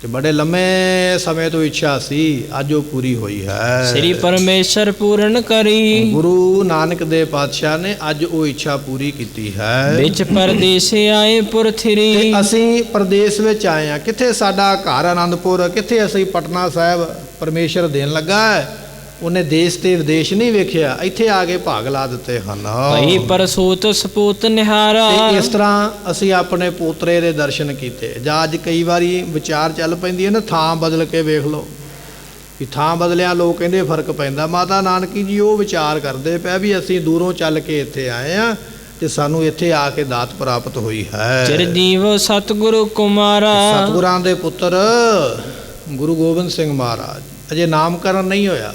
ਤੇ ਬੜੇ ਲੰਮੇ ਸਮੇਂ ਤੋਂ ਇੱਛਾ ਸੀ, ਅੱਜ ਉਹ ਪੂਰੀ ਹੋਈ ਹੈ। ਸ੍ਰੀ ਪਰਮੇਸ਼ਰ ਪੂਰਨ ਕਰੀ। ਗੁਰੂ ਨਾਨਕ ਦੇਵ ਪਾਤਸ਼ਾਹ ਨੇ ਅੱਜ ਉਹ ਇੱਛਾ ਪੂਰੀ ਕੀਤੀ ਹੈ। ਵਿੱਚ ਪਰਦੇਸ ਆਏ ਪੁਰਥਿਰੀ। ਤੇ ਅਸੀਂ ਪ੍ਰਦੇਸ਼ ਵਿੱਚ ਆਏ ਹਾਂ। ਕਿੱਥੇ ਸਾਡਾ ਘਰ ਆਨੰਦਪੁਰ, ਕਿੱਥੇ ਅਸੀਂ ਪਟਨਾ ਸਾਹਿਬ ਪਰਮੇਸ਼ਰ ਦੇਣ ਲੱਗਾ ਹੈ। ਉਹਨੇ ਦੇਸ਼ ਤੇ ਵਿਦੇਸ਼ ਨਹੀਂ ਵੇਖਿਆ, ਇੱਥੇ ਆ ਕੇ ਭਾਗ ਲਾ ਦਿੱਤੇ ਹਨ। ਭਈ ਪਰਸੂਤ ਸਪੂਤ ਨਿਹਾਰਾ। ਤੇ ਇਸ ਤਰ੍ਹਾਂ ਅਸੀਂ ਆਪਣੇ ਪੋਤਰੇ ਦੇ ਦਰਸ਼ਨ ਕੀਤੇ। ਜਾਂ ਅੱਜ ਕਈ ਵਾਰੀ ਵਿਚਾਰ ਚੱਲ ਪੈਂਦੀ ਹੈ ਨਾ, ਥਾਂ ਬਦਲ ਕੇ ਵੇਖ ਲਓ, ਵੀ ਥਾਂ ਬਦਲਿਆ ਲੋਕ ਕਹਿੰਦੇ ਫਰਕ ਪੈਂਦਾ। ਮਾਤਾ ਨਾਨਕੀ ਜੀ ਉਹ ਵਿਚਾਰ ਕਰਦੇ ਪਏ ਵੀ ਅਸੀਂ ਦੂਰੋਂ ਚੱਲ ਕੇ ਇੱਥੇ ਆਏ ਹਾਂ ਤੇ ਸਾਨੂੰ ਇੱਥੇ ਆ ਕੇ ਦਾਤ ਪ੍ਰਾਪਤ ਹੋਈ ਹੈ। ਚਿਰਜੀਵ ਸਤਿਗੁਰੂ ਕੁਮਾਰਾ। ਸਤਿਗੁਰਾਂ ਦੇ ਪੁੱਤਰ ਗੁਰੂ ਗੋਬਿੰਦ ਸਿੰਘ ਮਹਾਰਾਜ, ਅਜੇ ਨਾਮਕਰਨ ਨਹੀਂ ਹੋਇਆ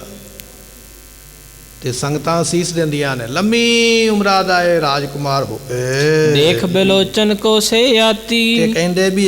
ਤੇ ਸੰਗਤਾਂ ਸੀਸ ਦਿੰਦੀਆਂ ਨੇ, ਲੰਮੀ ਉਮਰਾਂ ਦਾ ਇਹ ਰਾਜਕੁਮਾਰ ਹੋਵੇ। ਦੇਖ ਬਿਲੋਚਨ ਕੋ ਸੇ ਆਤੀ। ਤੇ ਕਹਿੰਦੇ ਵੀ